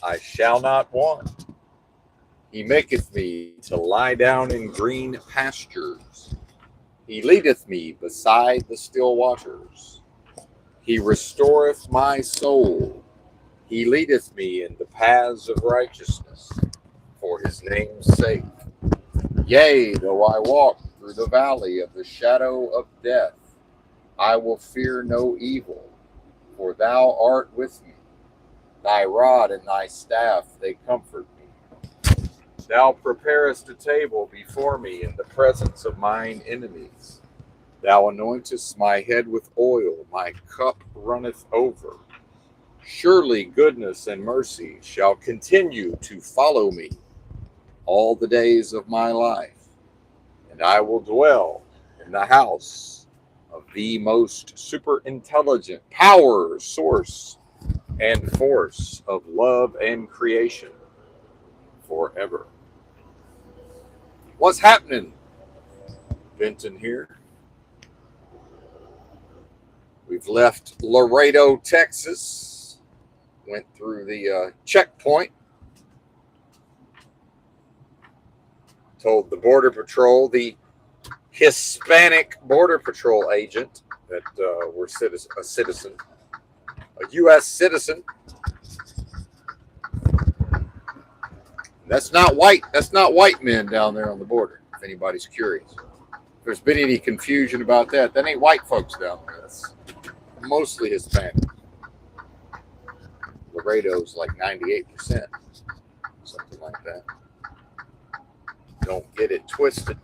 I shall not want. He maketh me to lie down in green pastures. He leadeth me beside the still waters. He restoreth my soul. He leadeth me in the paths of righteousness for his name's sake. Yea, though I walk through the valley of the shadow of death, I will fear no evil, for thou art with me. Thy rod and thy staff, they comfort me. Thou preparest a table before me in the presence of mine enemies. Thou anointest my head with oil, my cup runneth over. Surely goodness and mercy shall continue to follow me all the days of my life, and I will dwell in the house of the most super intelligent power, source, and force of love and creation forever. What's happening? Benton here. We've left Laredo, Texas, went through the checkpoint, told the Border Patrol, the Hispanic Border Patrol agent, that we're a citizen, a U.S. citizen. That's not white. That's not white men down there on the border, if anybody's curious. If there's been any confusion about that, that ain't white folks down there. That's mostly Hispanic. Laredo's like 98%, something like that. Don't get it twisted.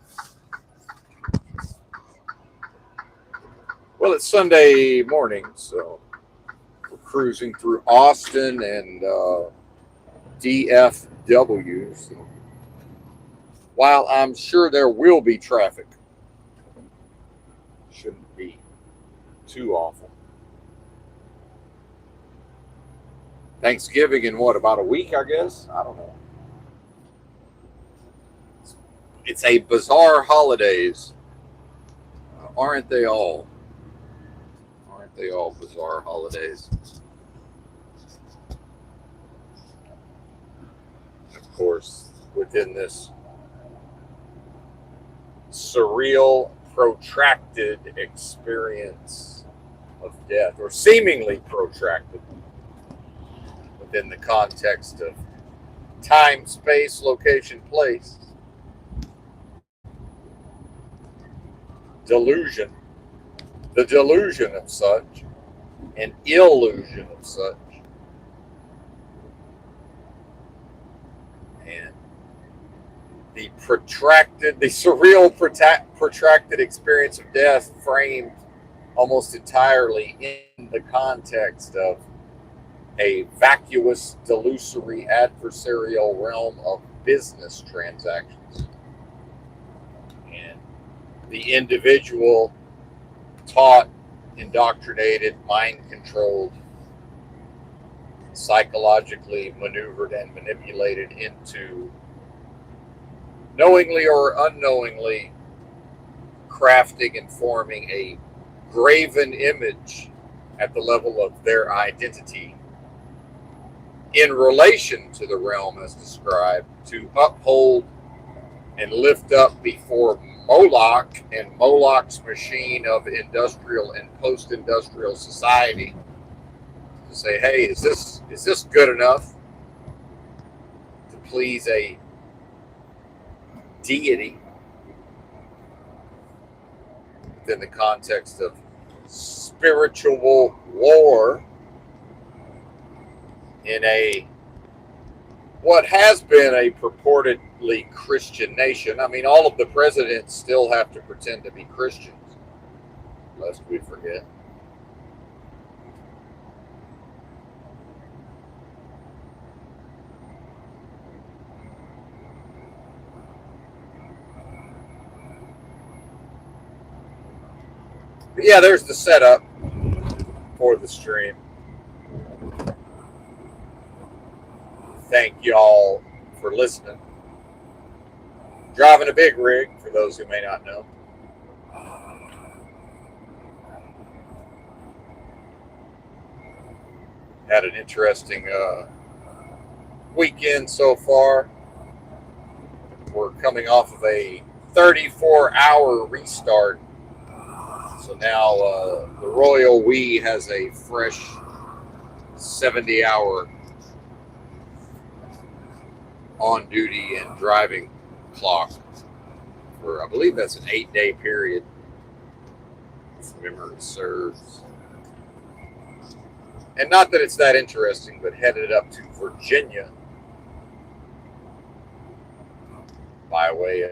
Well, it's Sunday morning, so we're cruising through Austin and DFW. So while I'm sure there will be traffic, shouldn't be too awful. Thanksgiving in what, about a week, I guess? I don't know. It's a bizarre holidays. Aren't they all? Aren't they all bizarre holidays? Of course, within this surreal, protracted experience of death, or seemingly protracted, within the context of time, space, location, place, delusion, the delusion of such, an illusion of such, and the surreal, protracted experience of death framed almost entirely in the context of a vacuous, delusory, adversarial realm of business transactions. And the individual taught, indoctrinated, mind controlled, psychologically maneuvered and manipulated into knowingly or unknowingly crafting and forming a graven image at the level of their identity in relation to the realm as described, to uphold and lift up before Moloch and Moloch's machine of industrial and post-industrial society, to say, hey, is this good enough to please a deity within the context of spiritual war in what has been a purportedly Christian nation. I mean, all of the presidents still have to pretend to be Christians, lest we forget. But yeah, there's the setup for the stream. Thank y'all for listening. Driving a big rig, for those who may not know. Had an interesting weekend so far. We're coming off of a 34-hour restart. So now the Royal We has a fresh 70-hour on duty and driving clock for, I believe that's an 8-day period, if memory serves. And not that it's that interesting, but headed up to Virginia by way of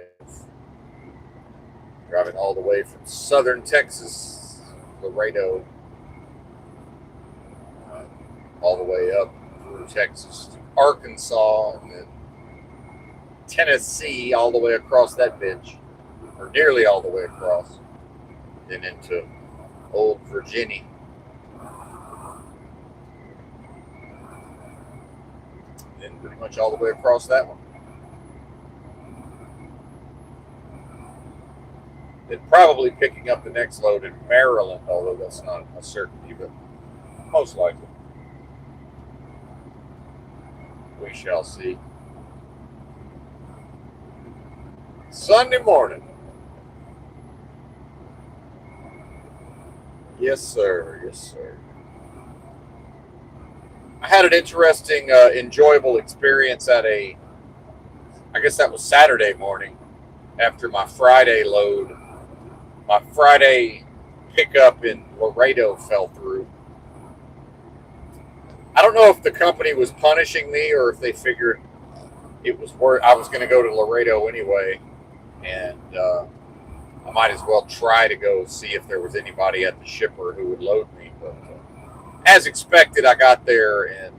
driving all the way from southern Texas, Laredo, all the way up through Texas to Arkansas, and then Tennessee, all the way across that bitch, or nearly all the way across, then into old Virginia. Then pretty much all the way across that one. Then probably picking up the next load in Maryland, although that's not a certainty, but most likely. We shall see. Sunday morning. Yes, sir. Yes, sir. I had an interesting, enjoyable experience at I guess that was Saturday morning after my Friday load. My Friday pickup in Laredo fell through. I don't know if the company was punishing me or if they figured it was worth. I was going to go to Laredo anyway, and I might as well try to go see if there was anybody at the shipper who would load me. But as expected, I got there and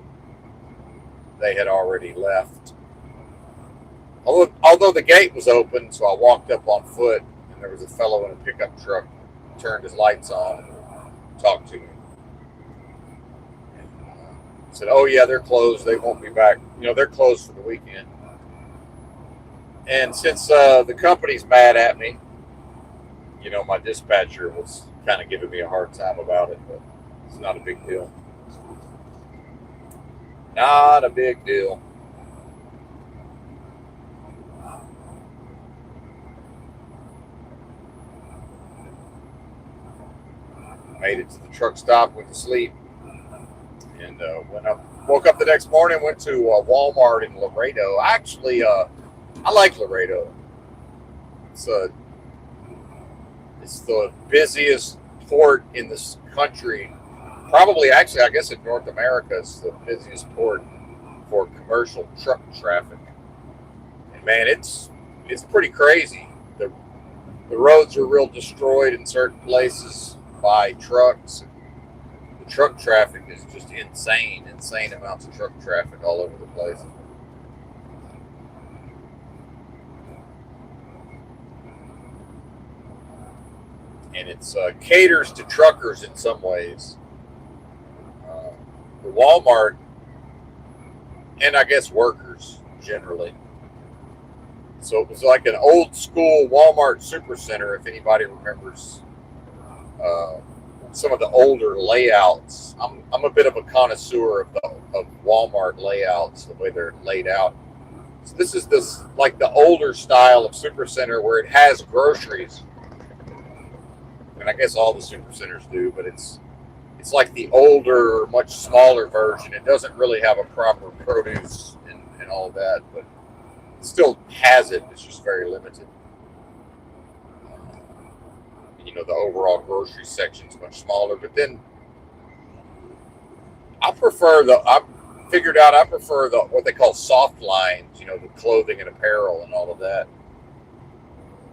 they had already left. Although the gate was open, so I walked up on foot, and there was a fellow in a pickup truck, turned his lights on, and talked to me. And said, "Oh yeah, they're closed. They won't be back. They're closed for the weekend." And since the company's mad at me, my dispatcher was kind of giving me a hard time about it, but it's not a big deal. Not a big deal. Made it to the truck stop, went to sleep, and woke up the next morning, went to Walmart in Laredo. Actually, I like Laredo. It's the busiest port in this country. Probably, actually, I guess in North America, it's the busiest port for commercial truck traffic. And man, it's pretty crazy. The roads are real destroyed in certain places by trucks. The truck traffic is just insane amounts of truck traffic all over the place. And it caters to truckers in some ways. The Walmart, and I guess workers generally. So it was like an old school Walmart supercenter, if anybody remembers some of the older layouts. I'm a bit of a connoisseur of Walmart layouts, the way they're laid out. So this is like the older style of supercenter where it has groceries. And I guess all the supercenters do, but it's like the older, much smaller version. It doesn't really have a proper produce and all that, but it still has it. It's just very limited. The overall grocery section is much smaller. But then I prefer what they call soft lines. The clothing and apparel and all of that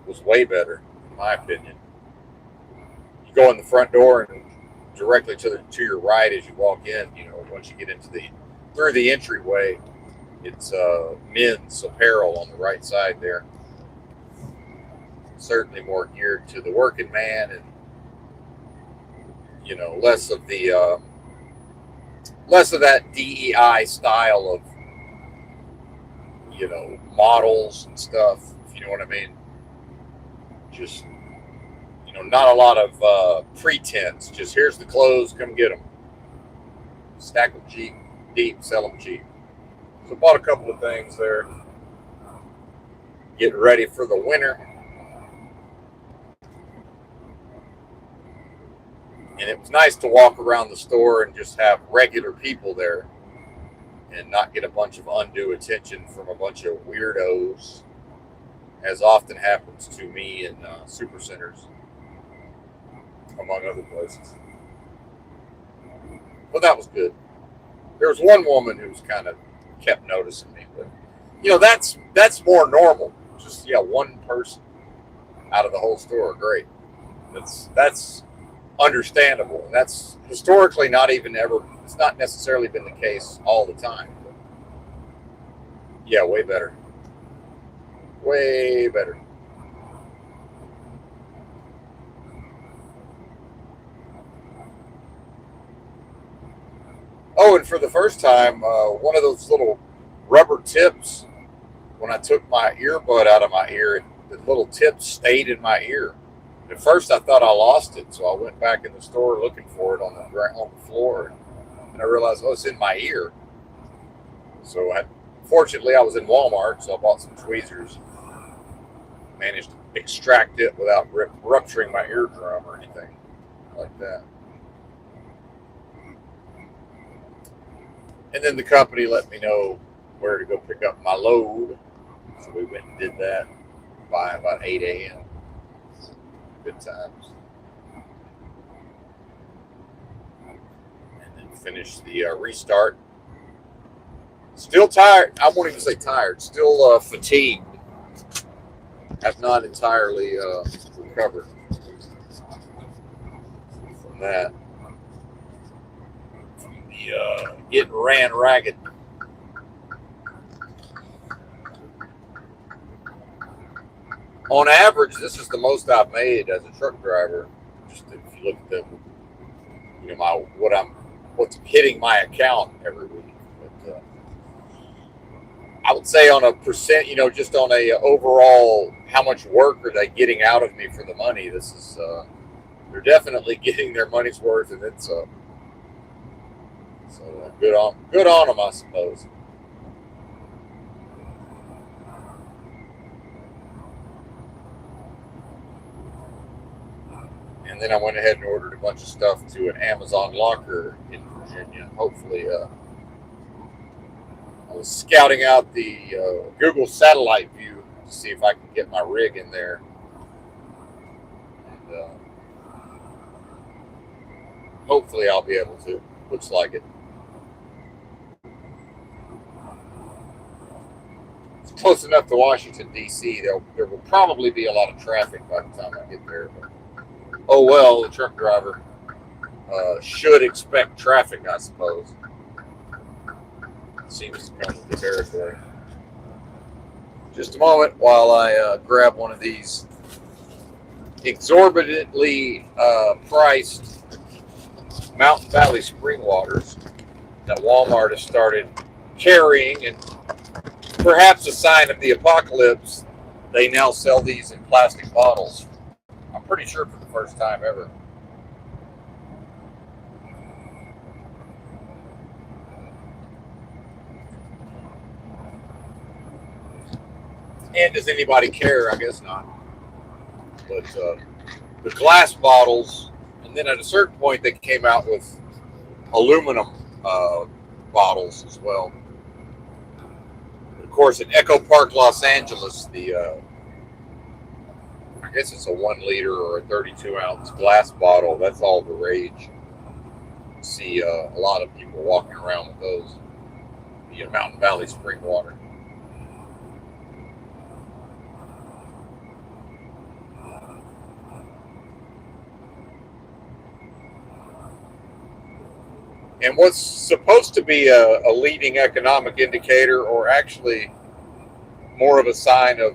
was way better, in my opinion. You go in the front door and directly to your right as you walk in. Once you get through the entryway, it's men's apparel on the right side there. Certainly more geared to the working man, and less of that DEI style of models and stuff. If you know what I mean. Just not a lot of pretense. Just here's the clothes, come get them. Stack them cheap, deep, sell them cheap. So bought a couple of things there. Getting ready for the winter. And it was nice to walk around the store and just have regular people there and not get a bunch of undue attention from a bunch of weirdos, as often happens to me in super centers, among other places. But that was good. There was one woman who was kind of kept noticing me, but that's more normal. Just one person out of the whole store, great. That's understandable, and that's historically not even ever. It's not necessarily been the case all the time. But yeah, way better. Way better. Oh, and for the first time, one of those little rubber tips, when I took my earbud out of my ear, the little tip stayed in my ear. At first, I thought I lost it, so I went back in the store looking for it on the floor, and I realized, oh, it's in my ear. So, fortunately, I was in Walmart, so I bought some tweezers. Managed to extract it without rupturing my eardrum or anything like that. And then the company let me know where to go pick up my load. So we went and did that by about 8 a.m. Good times. And then finished the restart. Still tired. I won't even say tired. Still fatigued. Have not entirely recovered from that. Getting ran ragged. On average, this is the most I've made as a truck driver. Just if you look at what's hitting my account every week. But I would say on a percent, just on a overall, how much work are they getting out of me for the money? This is they're definitely getting their money's worth, and it's so good on them, I suppose. And then I went ahead and ordered a bunch of stuff to an Amazon locker in Virginia. Hopefully, I was scouting out the Google satellite view to see if I can get my rig in there. And hopefully I'll be able to. Looks like it. It's close enough to Washington, D.C. There will probably be a lot of traffic by the time I get there. But, oh well, the truck driver should expect traffic, I suppose. It seems to come with the territory. Just a moment while I grab one of these exorbitantly priced Mountain Valley spring waters that Walmart has started carrying, and perhaps a sign of the apocalypse, they now sell these in plastic bottles. I'm pretty sure for the first time ever. And does anybody care? I guess not. But the glass bottles, and then at a certain point they came out with aluminum bottles as well. Of course, in Echo Park, Los Angeles, I guess it's a 1 liter or a 32-ounce glass bottle. That's all the rage. You see a lot of people walking around with those. The Mountain Valley spring water. And what's supposed to be a leading economic indicator, or actually more of a sign of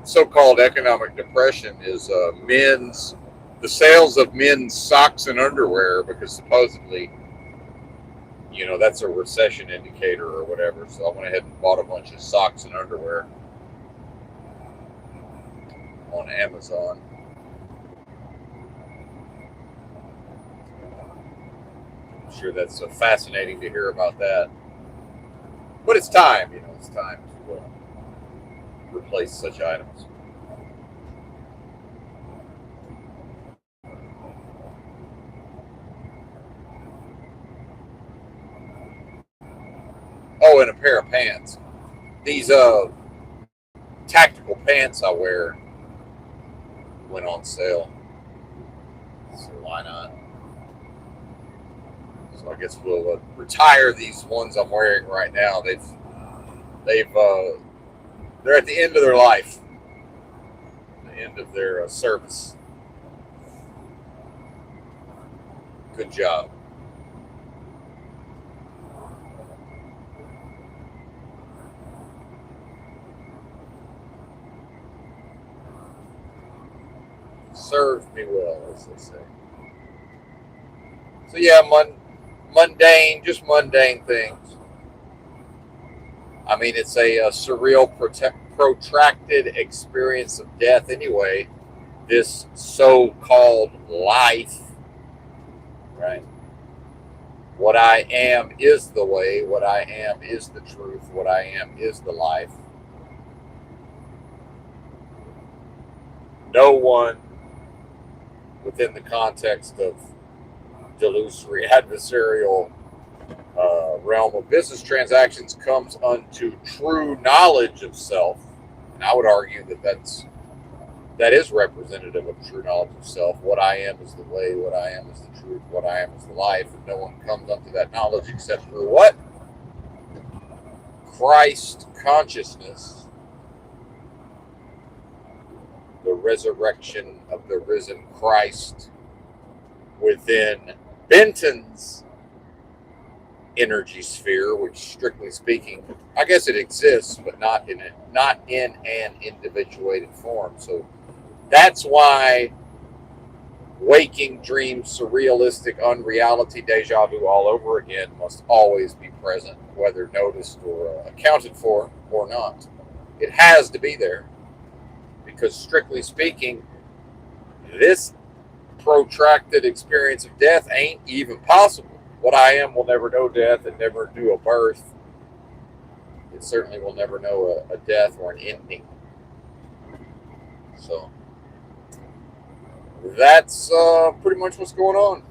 so-called economic depression, is the sales of men's socks and underwear, because supposedly, that's a recession indicator or whatever. So I went ahead and bought a bunch of socks and underwear on Amazon. I'm sure that's fascinating to hear about that. But it's time, it's time to replace such items. Oh, and a pair of pants. These tactical pants I wear went on sale. So why not? So I guess we'll retire these ones I'm wearing right now. They've they're at the end of their life, the end of their service. Good job. Served me well, as they say. So yeah, mundane, just mundane things. I mean, it's a surreal, protracted experience of death. Anyway, this so-called life, right? What I am is the way. What I am is the truth. What I am is the life. No one within the context of delusory adversarial realm of business transactions comes unto true knowledge of self. And I would argue that is representative of true knowledge of self. What I am is the way, what I am is the truth, what I am is the life, and no one comes unto that knowledge except through what? Christ consciousness, the resurrection of the risen Christ within Benton's energy sphere, which strictly speaking, I guess it exists, but not in an individuated form. So that's why waking dreams, surrealistic, unreality, deja vu all over again must always be present, whether noticed or accounted for or not. It has to be there because, strictly speaking, this protracted experience of death ain't even possible. What I am will never know death and never do a birth. It certainly will never know a death or an ending. So that's pretty much what's going on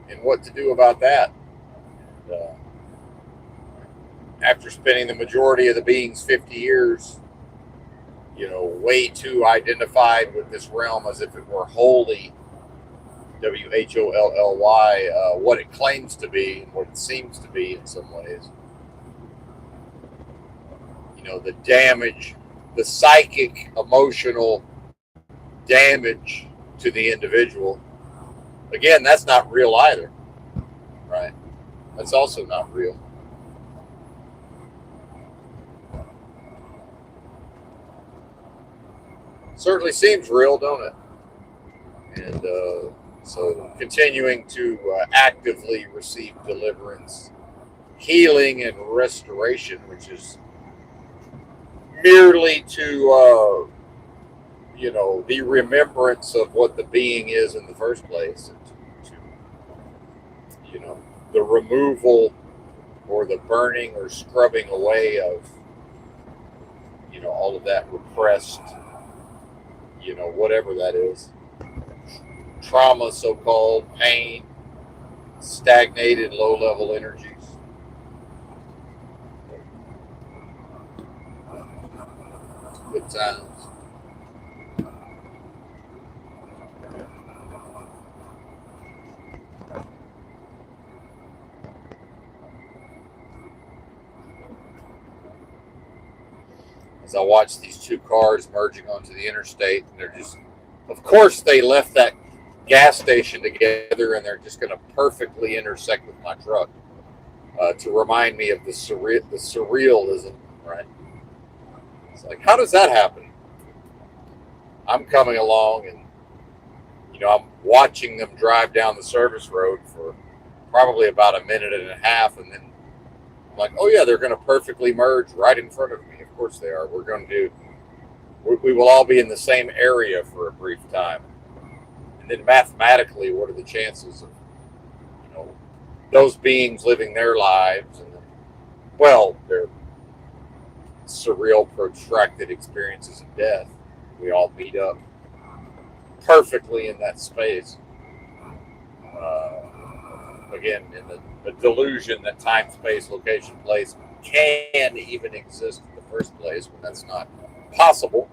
and what to do about that. And, after spending the majority of the being's 50 years, way too identified with this realm as if it were wholly WHOLLY, what it claims to be and what it seems to be in some ways. The damage, the psychic, emotional damage to the individual. Again, that's not real either, right? That's also not real. Certainly seems real, don't it? And so continuing to actively receive deliverance, healing, and restoration, which is merely to, the remembrance of what the being is in the first place, and the removal or the burning or scrubbing away of, all of that repressed, whatever that is, trauma, so-called pain, stagnated low-level energies. Good times. As I watch these two cars merging onto the interstate, and they're just, of course, they left that gas station together, and they're just going to perfectly intersect with my truck to remind me of the surrealism, right? It's like, how does that happen? I'm coming along, and I'm watching them drive down the service road for probably about a minute and a half, and then I'm like, oh yeah, they're going to perfectly merge right in front of me. Of course they are. We will all be in the same area for a brief time. And then mathematically, what are the chances of, those beings living their lives and then Well, they're surreal, protracted experiences of death. We all meet up perfectly in that space. Again, in the delusion that time, space, location, place can even exist in the first place when that's not possible.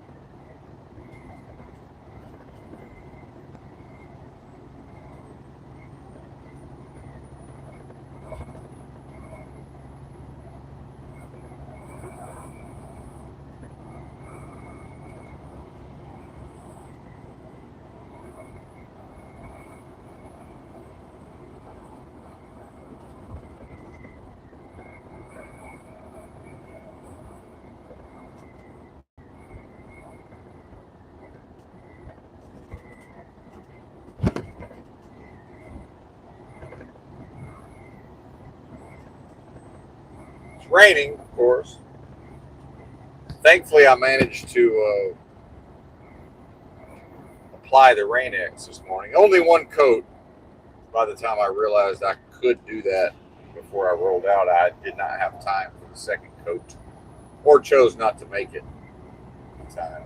It's raining, of course. Thankfully, I managed to apply the Rain X this morning. Only one coat. By the time I realized I could do that before I rolled out, I did not have time for the second coat, or chose not to make it in time.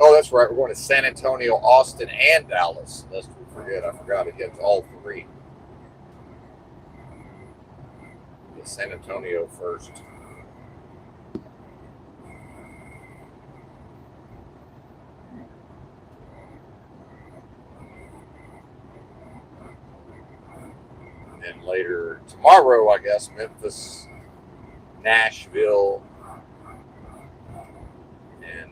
Oh, that's right. We're going to San Antonio, Austin, and Dallas. Lest we forget, I forgot to get to all three. San Antonio first. And then later tomorrow, I guess, Memphis, Nashville, and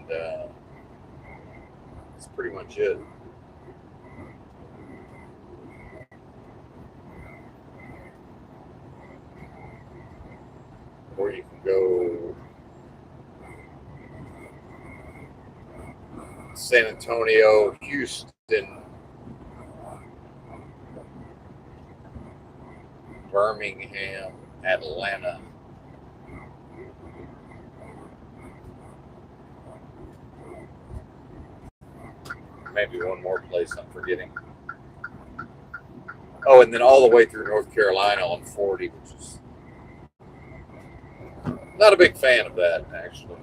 that's pretty much it. Or you can go San Antonio, Houston, Birmingham, Atlanta. Maybe one more place I'm forgetting. Oh, and then all the way through North Carolina on 40, which is not a big fan of that, actually.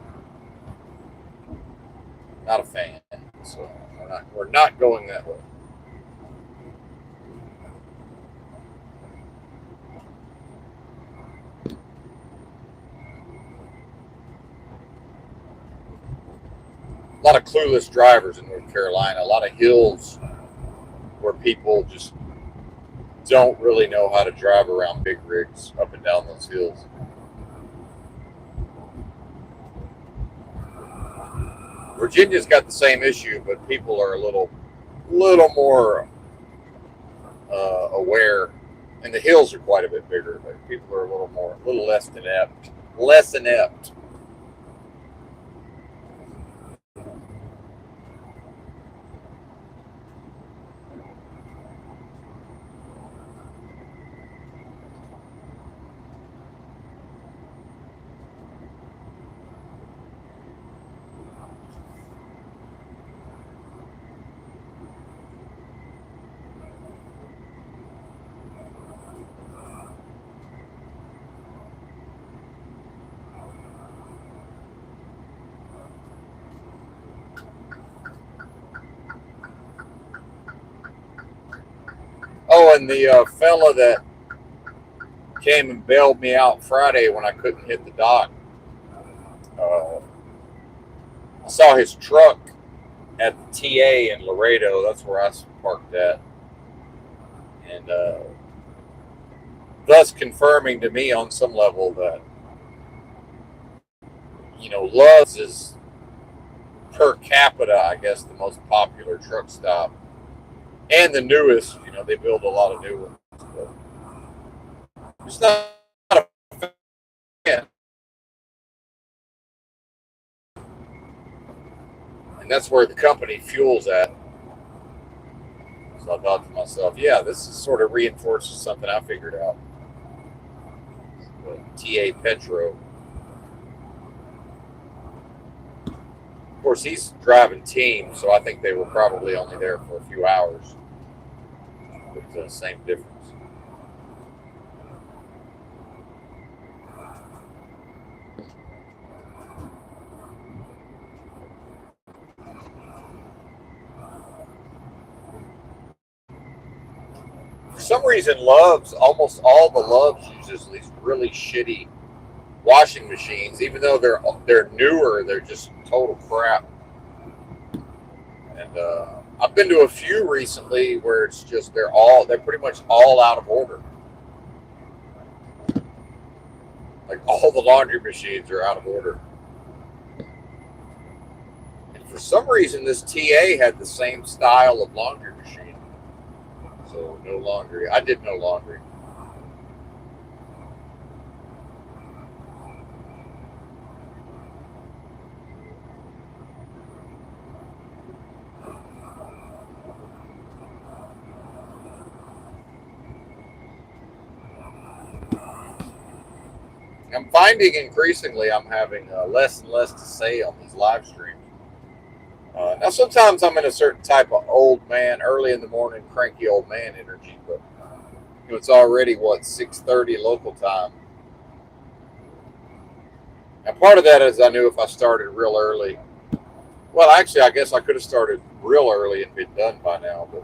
Not a fan. So we're not going that way. A lot of clueless drivers in North Carolina. A lot of hills where people just don't really know how to drive around big rigs up and down those hills. Virginia's got the same issue, but people are a little more aware, and the hills are quite a bit bigger. But people are a little less inept, less inept. Oh, and the fella that came and bailed me out Friday when I couldn't hit the dock. Uh, I saw his truck at the TA in Laredo. That's where I parked at, and thus confirming to me on some level that Love's is per capita, I guess, the most popular truck stop and the newest. They build a lot of new ones, but it's not a fan. And that's where the company fuels at. So I thought to myself, yeah, this is sort of reinforces something I figured out. But TA Petro. Of course, he's driving team, so I think they were probably only there for a few hours with the same difference. For some reason, almost all the Loves uses these really shitty washing machines, even though they're newer. They're just total crap. And I've been to a few recently where it's just they're pretty much all out of order. Like all the laundry machines are out of order. And for some reason, this TA had the same style of laundry machine. So no laundry. I did no laundry. I'm finding increasingly I'm having less and less to say on these live streams. Now, sometimes I'm in a certain type of old man, early in the morning, cranky old man energy, but it's already, 6:30 local time. And part of that is I knew if I started real early, well, actually, I guess I could have started real early and been done by now, but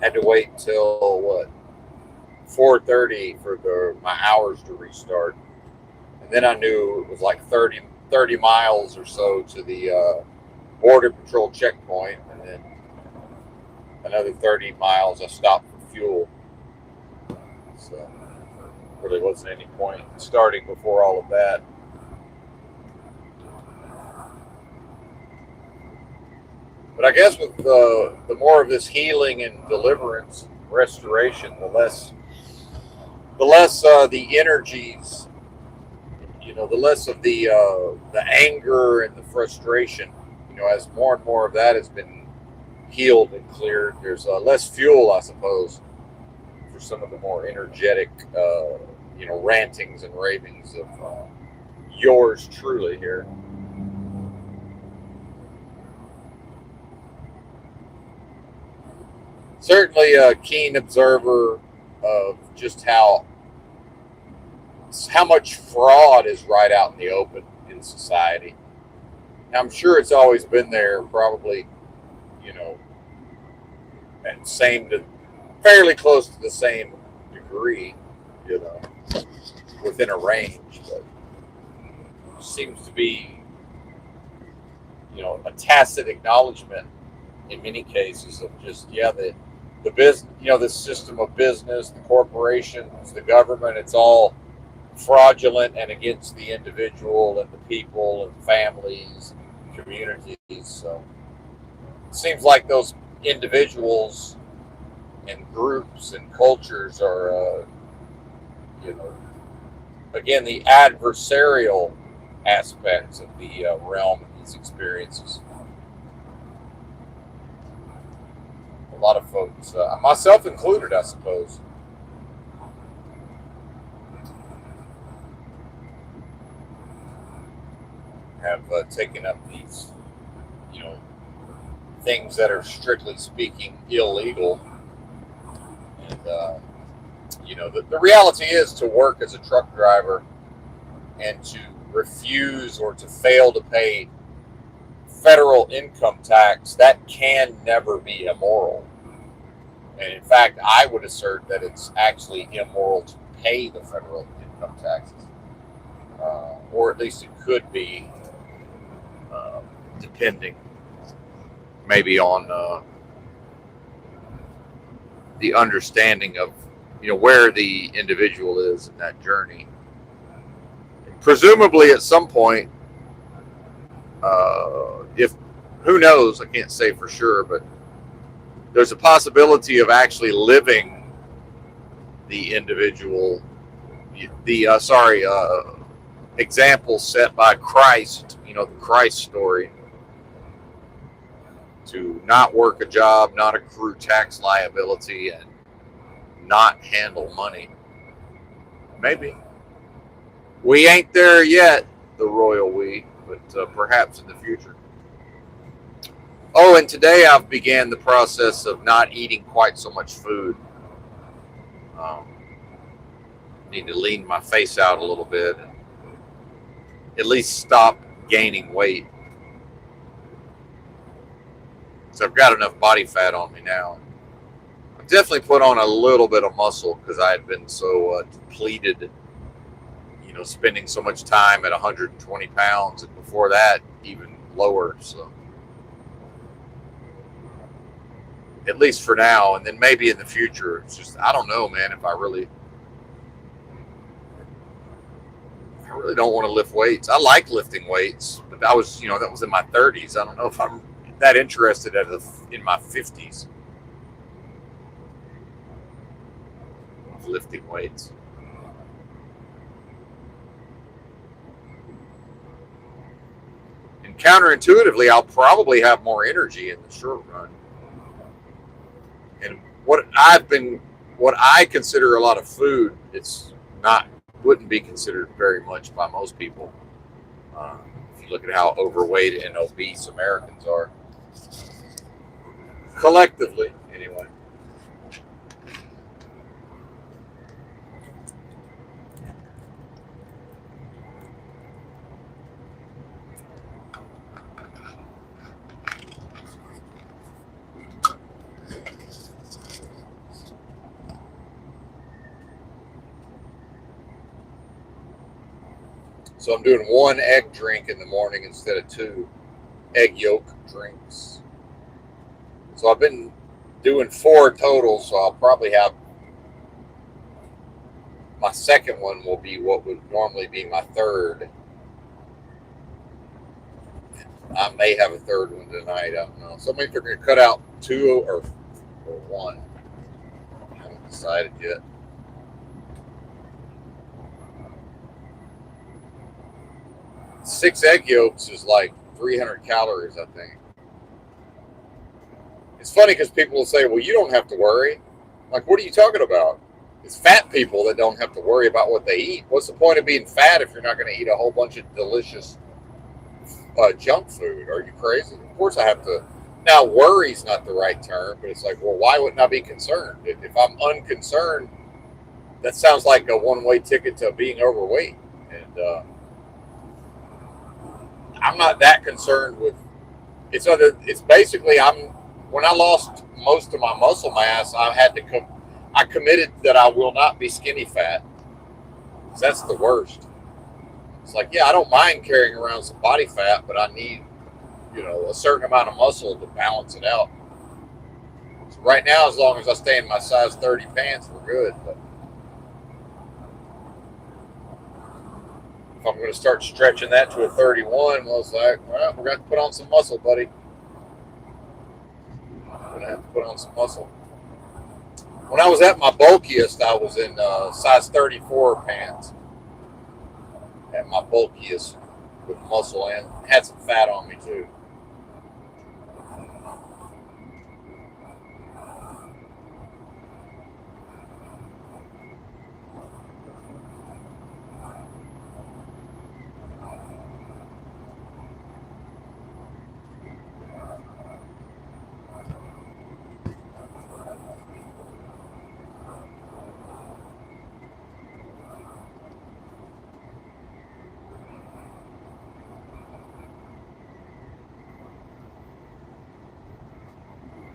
had to wait till, 4:30 for my hours to restart. And then I knew it was like 30 miles or so to the border patrol checkpoint, and then another 30 miles I stopped for fuel. So really wasn't any point starting before all of that. But I guess with the more of this healing and deliverance, restoration, the less the energies, the less of the anger and the frustration. As more and more of that has been healed and cleared, there's less fuel, I suppose, for some of the more energetic, rantings and ravings of yours truly here. Certainly a keen observer of just how much fraud is right out in the open in society. I'm sure it's always been there, probably, and fairly close to the same degree, within a range, but seems to be, a tacit acknowledgement in many cases of just, the business, the system of business, the corporations, the government, it's all fraudulent and against the individual and the people and families and communities. So it seems like those individuals and groups and cultures are, again, the adversarial aspects of the realm of these experiences. A lot of folks, myself included, I suppose, have taken up these, things that are strictly speaking illegal. And, the reality is to work as a truck driver and to refuse or to fail to pay federal income tax, that can never be immoral. And in fact, I would assert that it's actually immoral to pay the federal income taxes. Or at least it could be, depending maybe on the understanding of, where the individual is in that journey. Presumably at some point, if, who knows, I can't say for sure, but there's a possibility of actually living the individual, example set by Christ, the Christ story, to not work a job, not accrue tax liability, and not handle money. Maybe. We ain't there yet, the royal we, but but perhaps in the future. Oh, and today I've began the process of not eating quite so much food. Um, Need to lean my face out a little bit and at least stop gaining weight. So I've got enough body fat on me now. I've definitely put on a little bit of muscle because I had been so depleted, spending so much time at 120 pounds, and before that, even lower. So at least for now, and then maybe in the future, it's just, I don't know, man, if I really don't want to lift weights. I like lifting weights, but that was in my 30s. I don't know if I'm that interested in my 50s of lifting weights. And counterintuitively, I'll probably have more energy in the short run. And what I consider a lot of food, wouldn't be considered very much by most people. If you look at how overweight and obese Americans are, collectively, anyway. So I'm doing one egg drink in the morning instead of 2 egg yolk drinks. So I've been doing 4 total, so I'll probably have my second one will be what would normally be my third. I may have a third one tonight. I don't know. So I'm either going to cut out 2 or 1. I haven't decided yet. Six egg yolks is like 300 calories, I think. It's funny because people will say, well, you don't have to worry. Like, what are you talking about? It's fat people that don't have to worry about what they eat. What's the point of being fat if you're not going to eat a whole bunch of delicious junk food? Are you crazy? Of course I have to. Now, worry's not the right term, but it's like, well, why wouldn't I be concerned? If I'm unconcerned, that sounds like a one-way ticket to being overweight. And I'm not that concerned with it's basically when I lost most of my muscle mass, I committed that I will not be skinny fat. That's the worst. It's like, yeah, I don't mind carrying around some body fat, but I need, a certain amount of muscle to balance it out. So right now, as long as I stay in my size 30 pants, we're good. But if I'm going to start stretching that to a 31, well, it's like, well, we're going to put on some muscle, buddy. I'm going to have to put on some muscle. When I was at my bulkiest, I was in size 34 pants. At my bulkiest with muscle and had some fat on me too.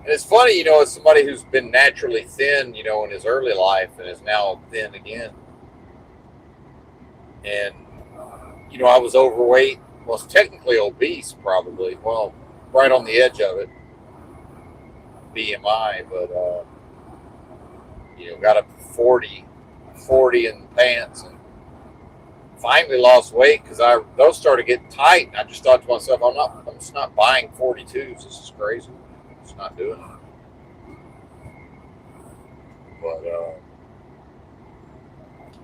And it's funny, as somebody who's been naturally thin, in his early life and is now thin again. And, I was overweight, well, technically obese probably, well, right on the edge of it, BMI, but, got up to 40 in the pants and finally lost weight because those started getting tight. And I just thought to myself, I'm just not buying 42s. This is crazy. It's not doing it. But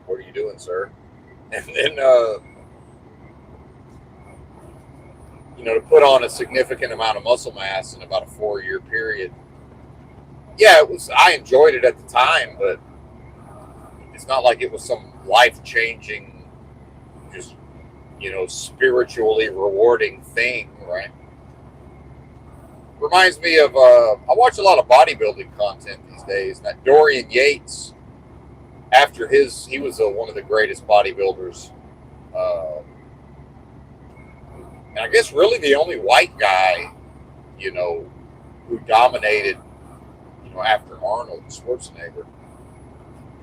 what are you doing, sir? And then to put on a significant amount of muscle mass in about a 4-year period. Yeah, I enjoyed it at the time, but it's not like it was some life-changing, just spiritually rewarding thing, right? Reminds me of, I watch a lot of bodybuilding content these days. That Dorian Yates, after he was one of the greatest bodybuilders. Uh, and I guess really the only white guy, you know, who dominated, after Arnold Schwarzenegger.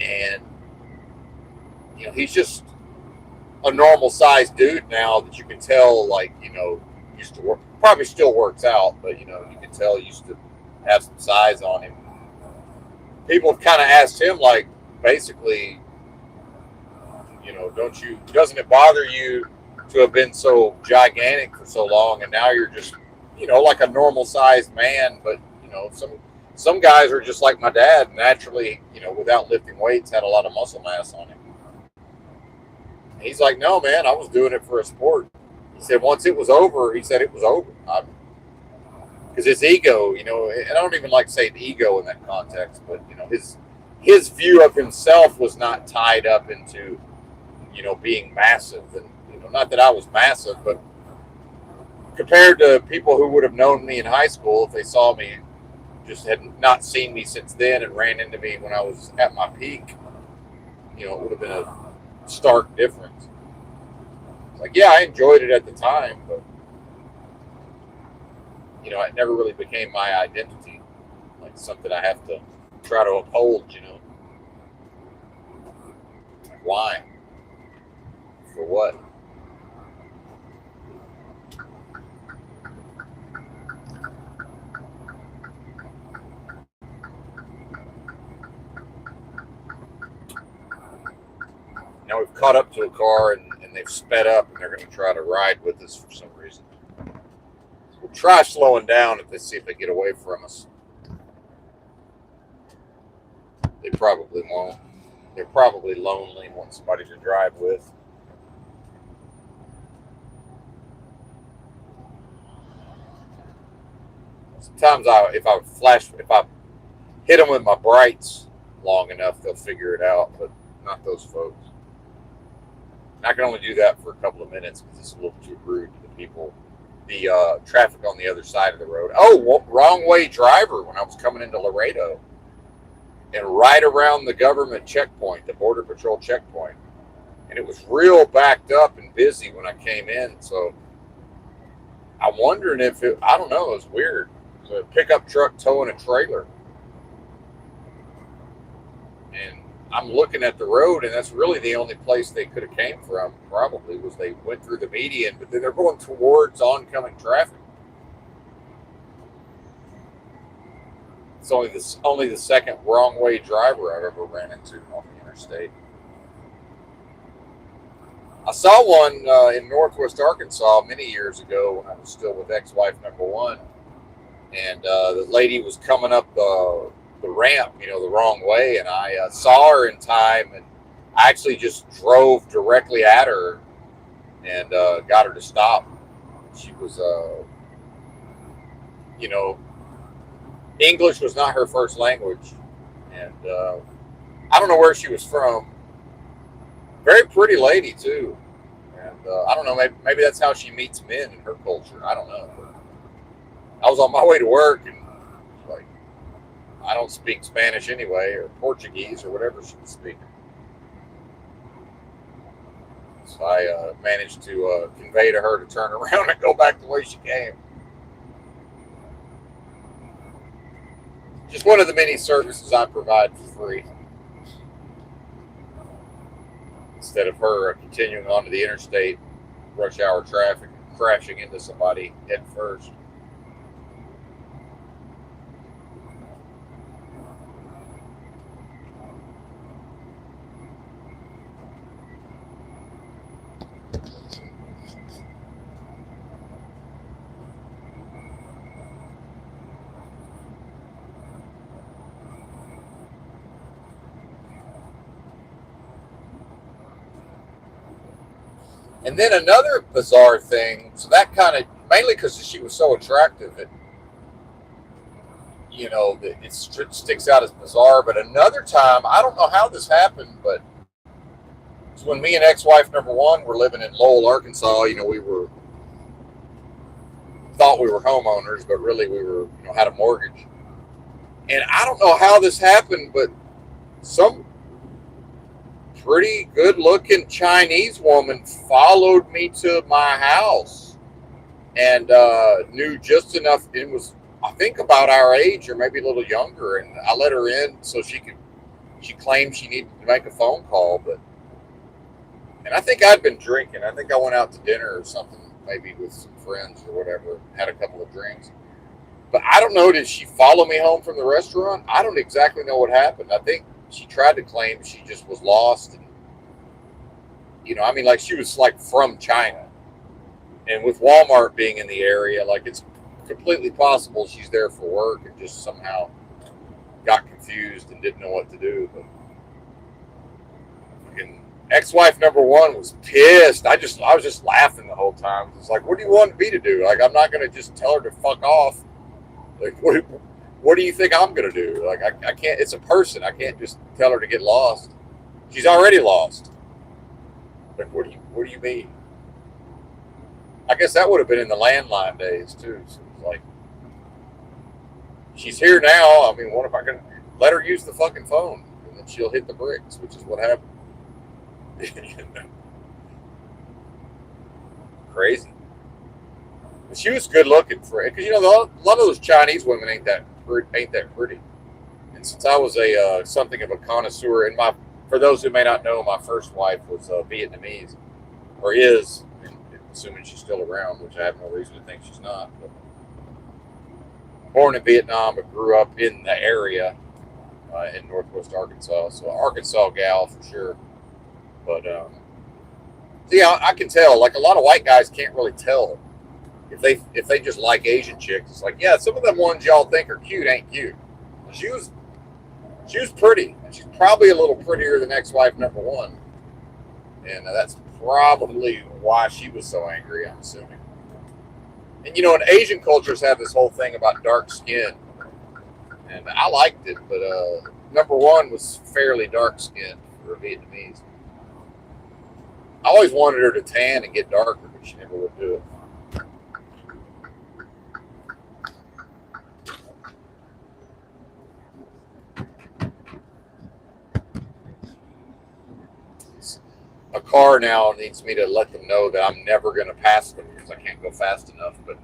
And, he's just a normal sized dude now that you can tell, like, used to work, probably still works out, but, you can tell he used to have some size on him. People have kind of asked him, like, basically, doesn't it bother you to have been so gigantic for so long, and now you're just, like a normal sized man, but, some guys are just like my dad, naturally, without lifting weights, had a lot of muscle mass on him. And he's like, no, man, I was doing it for a sport. He said once it was over, he said it was over. Because his ego, and I don't even like saying ego in that context, but, his view of himself was not tied up into, being massive. And, not that I was massive, but compared to people who would have known me in high school, if they saw me, just had not seen me since then and ran into me when I was at my peak, it would have been a stark difference. It's like, yeah, I enjoyed it at the time, but, it never really became my identity, like something I have to try to uphold, Why? For what? Now we've caught up to a car and they've sped up and they're going to try to ride with us for some reason. So we'll try slowing down if they see if they get away from us. They probably won't. They're probably lonely and want somebody to drive with. Sometimes if I hit them with my brights long enough, they'll figure it out, but not those folks. And I can only do that for a couple of minutes because it's a little too rude to the people, the traffic on the other side of the road. Oh, wrong way driver when I was coming into Laredo. And right around the government checkpoint, the Border Patrol checkpoint. And it was real backed up and busy when I came in. So I'm wondering I don't know, it was weird. It was a pickup truck towing a trailer. And I'm looking at the road, and that's really the only place they could have came from, probably, was they went through the median, but then they're going towards oncoming traffic. It's only the second wrong way driver I've ever ran into on the interstate. I saw one in Northwest Arkansas many years ago when I was still with ex-wife number one, and the lady was coming up the ramp, the wrong way, and I saw her in time, and I actually just drove directly at her and got her to stop. She was, English was not her first language, and I don't know where she was from. Very pretty lady too, and I don't know, maybe that's how she meets men in her culture. I don't know. But I was on my way to work, and like, I don't speak Spanish anyway, or Portuguese, or whatever she was speaking. So I managed to convey to her to turn around and go back the way she came. Just one of the many services I provide for free. Instead of her continuing onto the interstate, rush hour traffic, crashing into somebody head first. And then another bizarre thing, so that kind of, mainly because she was so attractive, it sticks out as bizarre. But another time, I don't know how this happened, but So when me and ex-wife number one were living in Lowell, Arkansas, we thought we were homeowners, but really we were, had a mortgage. And I don't know how this happened, but some pretty good-looking Chinese woman followed me to my house and knew just enough. It was, I think, about our age or maybe a little younger, and I let her in so she claimed she needed to make a phone call, and I think I'd been drinking. I think I went out to dinner or something, maybe with some friends or whatever, had a couple of drinks. But I don't know, did she follow me home from the restaurant? I don't exactly know what happened. I think she tried to claim she just was lost. And, like she was like from China. And with Walmart being in the area, like it's completely possible she's there for work and just somehow got confused and didn't know what to do. But ex-wife number one was pissed. I was just laughing the whole time. It's like, what do you want me to do? Like, I'm not going to just tell her to fuck off. Like, what do you think I'm going to do? Like, I can't, it's a person. I can't just tell her to get lost. She's already lost. Like, what do you mean? I guess that would have been in the landline days too. So it's like, she's here now. I mean, what if I can let her use the fucking phone? And then she'll hit the bricks, which is what happened. Crazy. But she was good looking for it, because a lot of those Chinese women ain't that pretty. And since I was something of a connoisseur, and for those who may not know, my first wife was Vietnamese, or is, assuming she's still around, which I have no reason to think she's not. But born in Vietnam, but grew up in the area in Northwest Arkansas, so Arkansas gal for sure. But yeah, I can tell. Like, a lot of white guys can't really tell if they just like Asian chicks. It's like, yeah, some of them ones y'all think are cute ain't cute. She was pretty. She's probably a little prettier than ex-wife number one, and that's probably why she was so angry, I'm assuming. And and Asian cultures have this whole thing about dark skin, and I liked it, but number one was fairly dark skinned for a Vietnamese. I always wanted her to tan and get darker, but she never would do it. A car now needs me to let them know that I'm never going to pass them because I can't go fast enough, but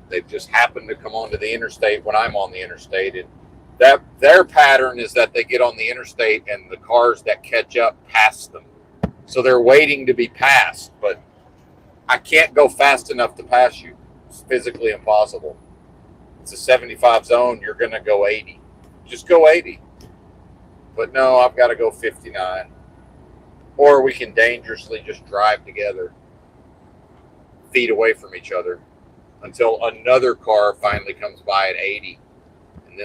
they've just happened to come onto the interstate when I'm on the interstate, and that their pattern is that they get on the interstate and the cars that catch up pass them. So they're waiting to be passed, but I can't go fast enough to pass you. It's physically impossible. It's a 75 zone. You're going to go 80. Just go 80. But no, I've got to go 59. Or we can dangerously just drive together, feet away from each other, until another car finally comes by at 80. And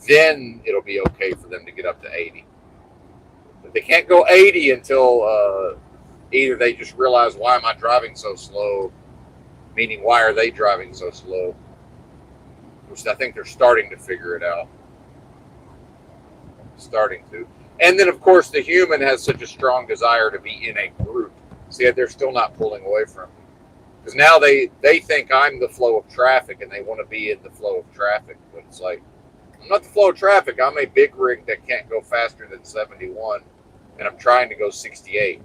then it'll be okay for them to get up to 80. But they can't go 80 until either they just realize, why am I driving so slow? Meaning, why are they driving so slow? Which I think they're starting to figure it out. Starting to. And then, of course, the human has such a strong desire to be in a group. See, they're still not pulling away from me. Because now they think I'm the flow of traffic, and they want to be in the flow of traffic. But it's like, I'm not the flow of traffic. I'm a big rig that can't go faster than 71. And I'm trying to go 68.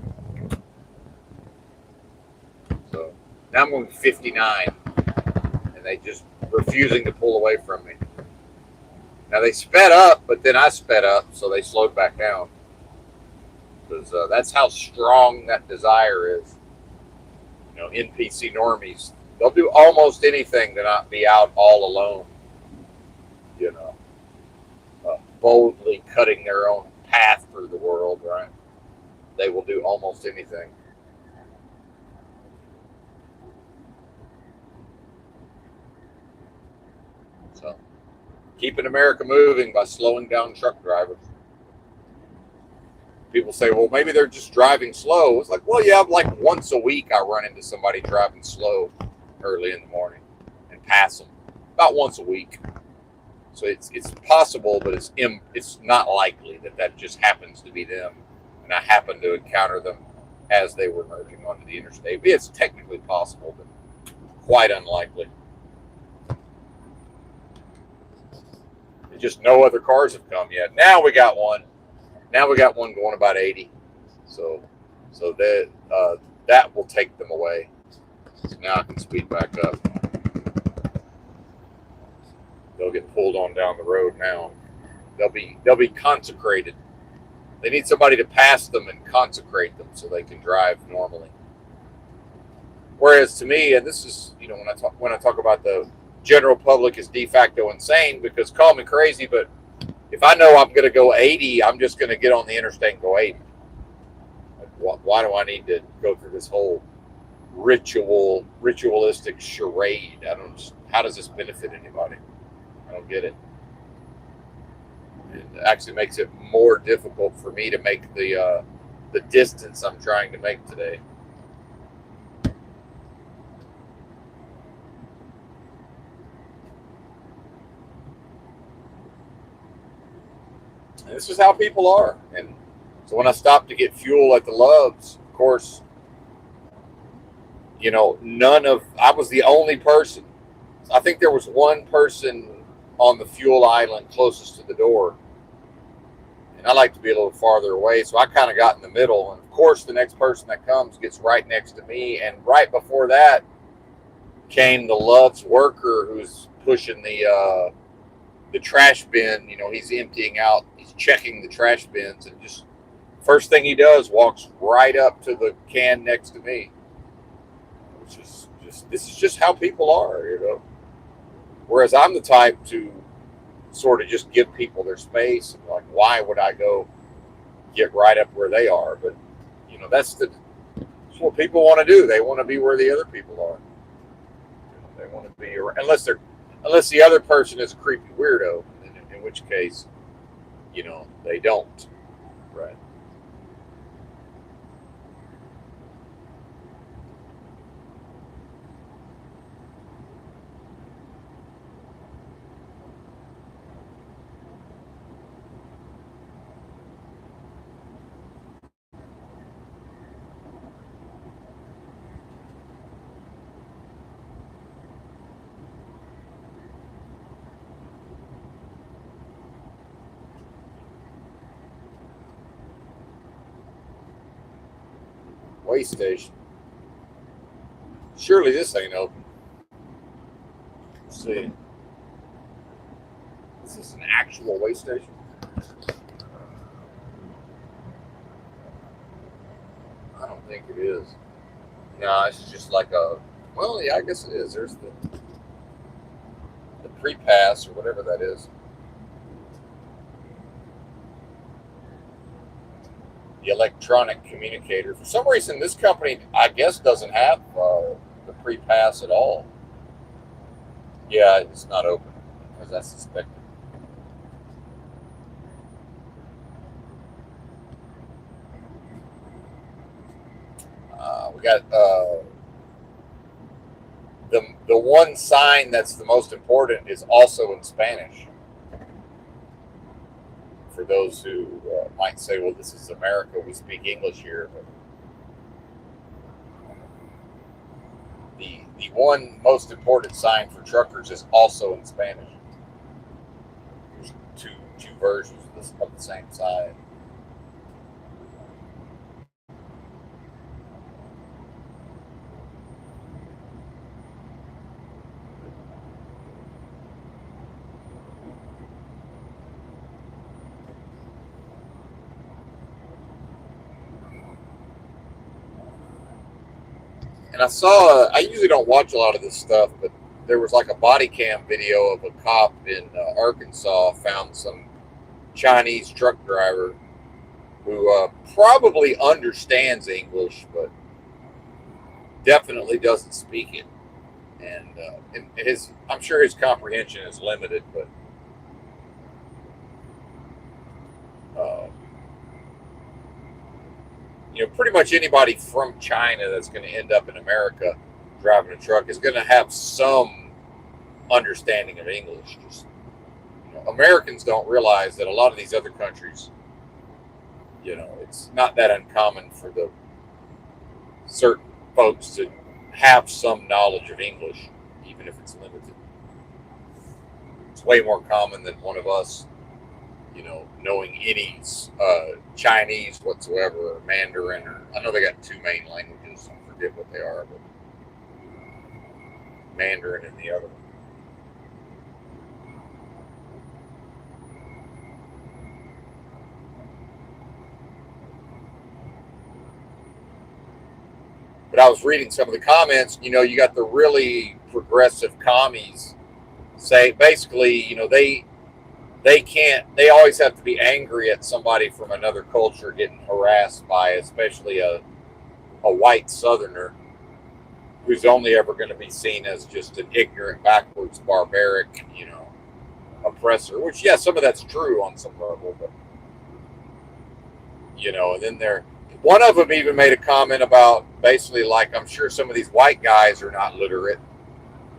So now I'm going 59. And they just refusing to pull away from me. Now they sped up, but then I sped up, so they slowed back down. Because that's how strong that desire is. NPC normies, they'll do almost anything to not be out all alone. Boldly cutting their own path through the world, right? They will do almost anything. So, keeping America moving by slowing down truck drivers. People say, well, maybe they're just driving slow. It's like, well, yeah, like once a week I run into somebody driving slow early in the morning and pass them. About once a week. So it's possible, but it's not likely that just happens to be them. And I happen to encounter them as they were merging onto the interstate. It's technically possible, but quite unlikely. Just no other cars have come yet. Now we got one. Now we got one going about 80. So that will take them away. So now I can speed back up. They'll get pulled on down the road now. They'll be consecrated. They need somebody to pass them and consecrate them so they can drive normally. Whereas to me, and this is, when I talk about the general public is de facto insane, because call me crazy, but if I know I'm going to go 80, I'm just going to get on the interstate and go 80. Why do I need to go through this whole ritualistic charade? How does this benefit anybody? I don't get it. It actually makes it more difficult for me to make the distance I'm trying to make today. And this is how people are. And so when I stopped to get fuel at the Loves, of course, I was the only person. I think there was one person on the fuel island closest to the door. And I like to be a little farther away, so I kind of got in the middle. And of course, the next person that comes gets right next to me. And right before that came the Love's worker who's pushing the trash bin. He's emptying out, he's checking the trash bins, and just first thing he does, walks right up to the can next to me. Which is this is just how people are, Whereas I'm the type to sort of just give people their space. And like, why would I go get right up where they are? But that's what people want to do. They want to be where the other people are. They want to be around, unless the other person is a creepy weirdo, in which case, they don't. Right. Way station. Surely this ain't open. Let's see. Is this an actual way station? I don't think it is. No, it's just like well, yeah, I guess it is. There's the pre-pass or whatever that is. The electronic communicator. For some reason, this company, I guess, doesn't have the pre-pass at all. Yeah, it's not open, as I suspected. We got the one sign that's the most important is also in Spanish. For those who might say, well, this is America, we speak English here. But the one most important sign for truckers is also in Spanish. There's two versions of the same sign. And I usually don't watch a lot of this stuff, but there was like a body cam video of a cop in Arkansas found some Chinese truck driver who probably understands English, but definitely doesn't speak it. And I'm sure his comprehension is limited, but pretty much anybody from China that's going to end up in America driving a truck is going to have some understanding of English. Just, Americans don't realize that a lot of these other countries, it's not that uncommon for the certain folks to have some knowledge of English, even if it's limited. It's way more common than one of us, knowing any Chinese whatsoever, or Mandarin, or I know they got two main languages. I forget what they are, but Mandarin and the other one. But I was reading some of the comments. You got the really progressive commies say basically, they can't. They always have to be angry at somebody from another culture getting harassed by, especially a white Southerner who's only ever going to be seen as just an ignorant, backwards, barbaric, oppressor. Which, yeah, some of that's true on some level, but and then one of them even made a comment about basically like, I'm sure some of these white guys are not literate.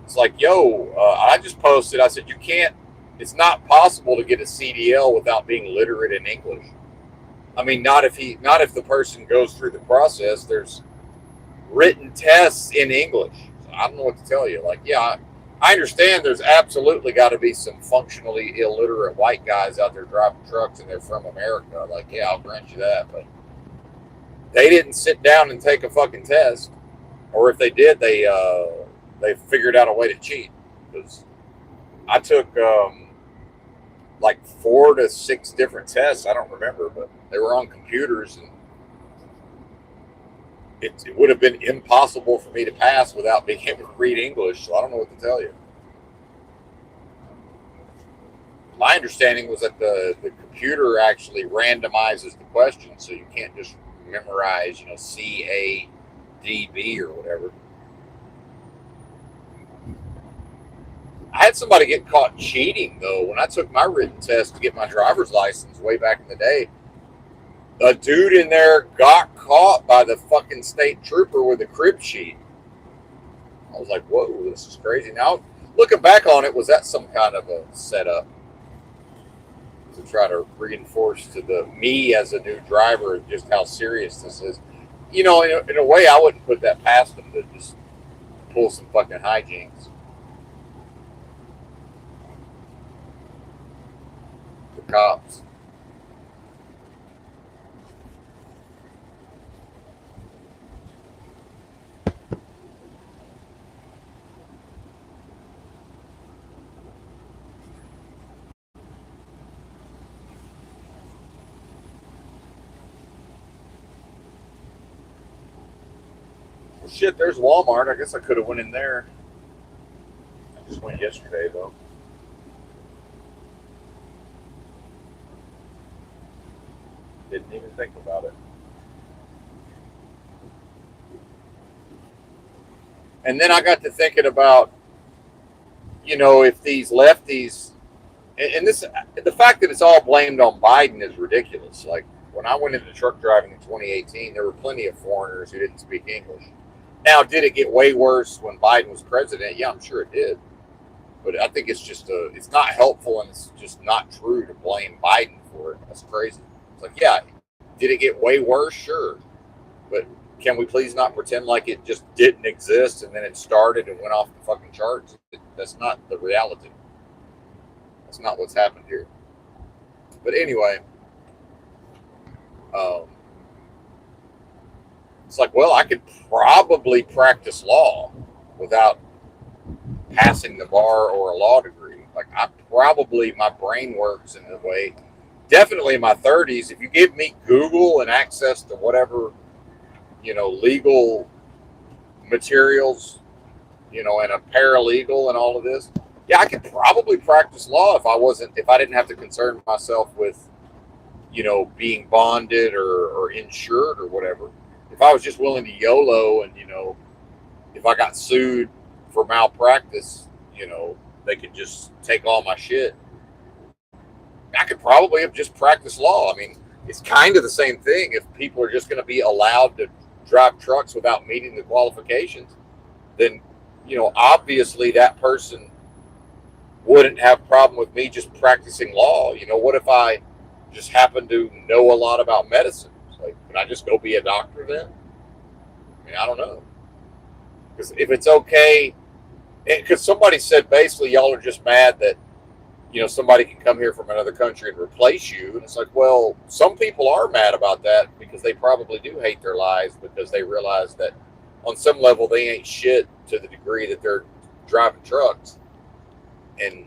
It's like, yo, I just posted. I said, you can't. It's not possible to get a CDL without being literate in English. I mean, not if the person goes through the process. There's written tests in English. So I don't know what to tell you. Like, yeah, I understand there's absolutely got to be some functionally illiterate white guys out there driving trucks and they're from America. Like, yeah, I'll grant you that. But they didn't sit down and take a fucking test. Or if they did, they figured out a way to cheat. Because I took like 4 to 6 different tests. I don't remember, but they were on computers, and it would have been impossible for me to pass without being able to read English. So I don't know what to tell you. My understanding was that the computer actually randomizes the questions, so you can't just memorize, CADB or whatever. I had somebody get caught cheating, though. When I took my written test to get my driver's license way back in the day, a dude in there got caught by the fucking state trooper with a crib sheet. I was like, whoa, this is crazy. Now, looking back on it, was that some kind of a setup to try to reinforce to me as a new driver just how serious this is? In a way, I wouldn't put that past them to just pull some fucking hijinks. Cops. Well, shit, there's Walmart. I guess I could have went in there. I just went yesterday, though. Didn't even think about it. And then I got to thinking about, if these lefties, and the fact that it's all blamed on Biden is ridiculous. Like, when I went into truck driving in 2018, there were plenty of foreigners who didn't speak English. Now, did it get way worse when Biden was president? Yeah, I'm sure it did. But I think it's not helpful, and it's just not true to blame Biden for it. That's crazy. It's like, yeah, did it get way worse? Sure. But can we please not pretend like it just didn't exist and then it started and went off the fucking charts? That's not the reality. That's not what's happened here. But anyway, it's like, well, I could probably practice law without passing the bar or a law degree. Like, my brain works in a way. Definitely in my 30s, if you give me Google and access to whatever, legal materials, and a paralegal and all of this, yeah, I could probably practice law if I didn't have to concern myself with, being bonded or insured or whatever. If I was just willing to YOLO and, if I got sued for malpractice, they could just take all my shit. I could probably have just practiced law. I mean, it's kind of the same thing. If people are just going to be allowed to drive trucks without meeting the qualifications, then, obviously that person wouldn't have a problem with me just practicing law. What if I just happen to know a lot about medicine? Like, can I just go be a doctor then? I mean, I don't know. Because if it's okay, because somebody said basically y'all are just mad that, somebody can come here from another country and replace you. And it's like, well, some people are mad about that because they probably do hate their lives because they realize that on some level they ain't shit to the degree that they're driving trucks. And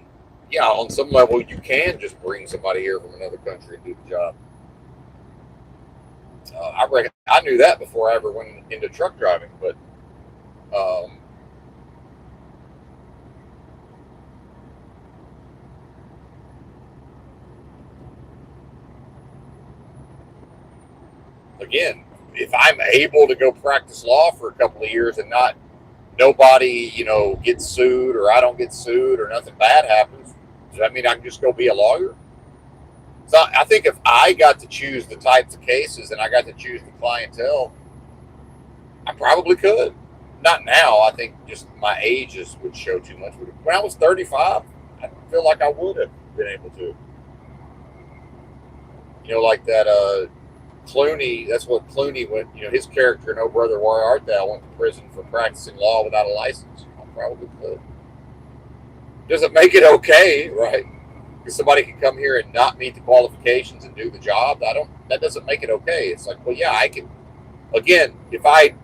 yeah, on some level you can just bring somebody here from another country and do the job. I reckon I knew that before I ever went into truck driving, but again, if I'm able to go practice law for a couple of years and nobody, gets sued or I don't get sued or nothing bad happens, does that mean I can just go be a lawyer? So I think if I got to choose the types of cases and I got to choose the clientele, I probably could. Not now. I think just my ages would show too much. When I was 35, I feel like I would have been able to. Like that Clooney, that's what Clooney went, his character in Oh Brother, Where Art Thou went to prison for practicing law without a license. I probably could. Doesn't make it okay, right? Because somebody can come here and not meet the qualifications and do the job. That doesn't make it okay. It's like, well, yeah, I can. Again, if I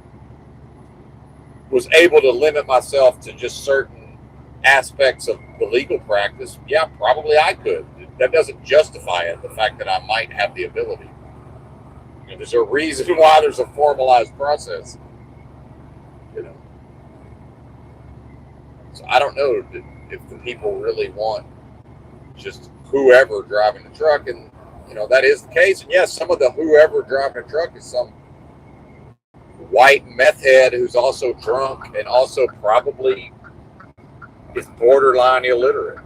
was able to limit myself to just certain aspects of the legal practice, yeah, probably I could. That doesn't justify it, the fact that I might have the ability. There's a reason why there's a formalized process. So I don't know if the people really want just whoever driving the truck, and that is the case. And yes, some of the whoever driving a truck is some white meth head who's also drunk and also probably is borderline illiterate.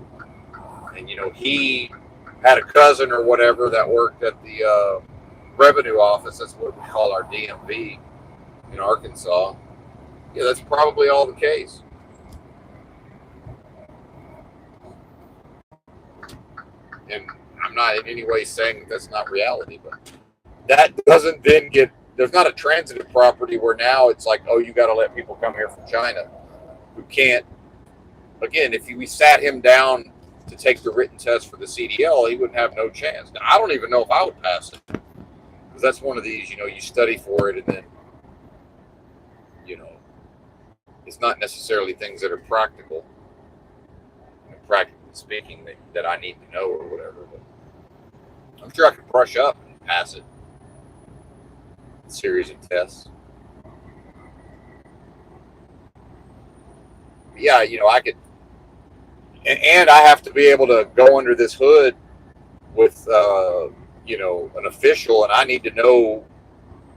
And he had a cousin or whatever that worked at the revenue office. That's what we call our DMV in Arkansas. Yeah, that's probably all the case. And I'm not in any way saying that that's not reality, but that doesn't then get, there's not a transitive property where now it's like, oh, you got to let people come here from China who can't. Again, if we sat him down to take the written test for the CDL, he would have no chance. Now, I don't even know if I would pass it, because that's one of these, you study for it, and then, it's not necessarily things that are practical, practically speaking, that I need to know or whatever. But I'm sure I could brush up and pass it. A series of tests. But yeah, I could, and I have to be able to go under this hood with, an official, and I need to know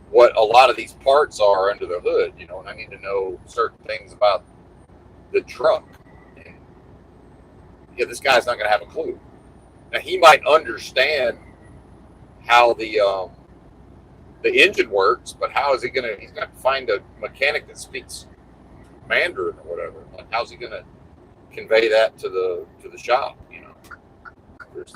what a lot of these parts are under the hood, and I need to know certain things about the truck. And yeah, this guy's not going to have a clue. Now he might understand how the engine works, but how is he going to? He's got to find a mechanic that speaks Mandarin or whatever. Like, how's he going to convey that to the shop? There's,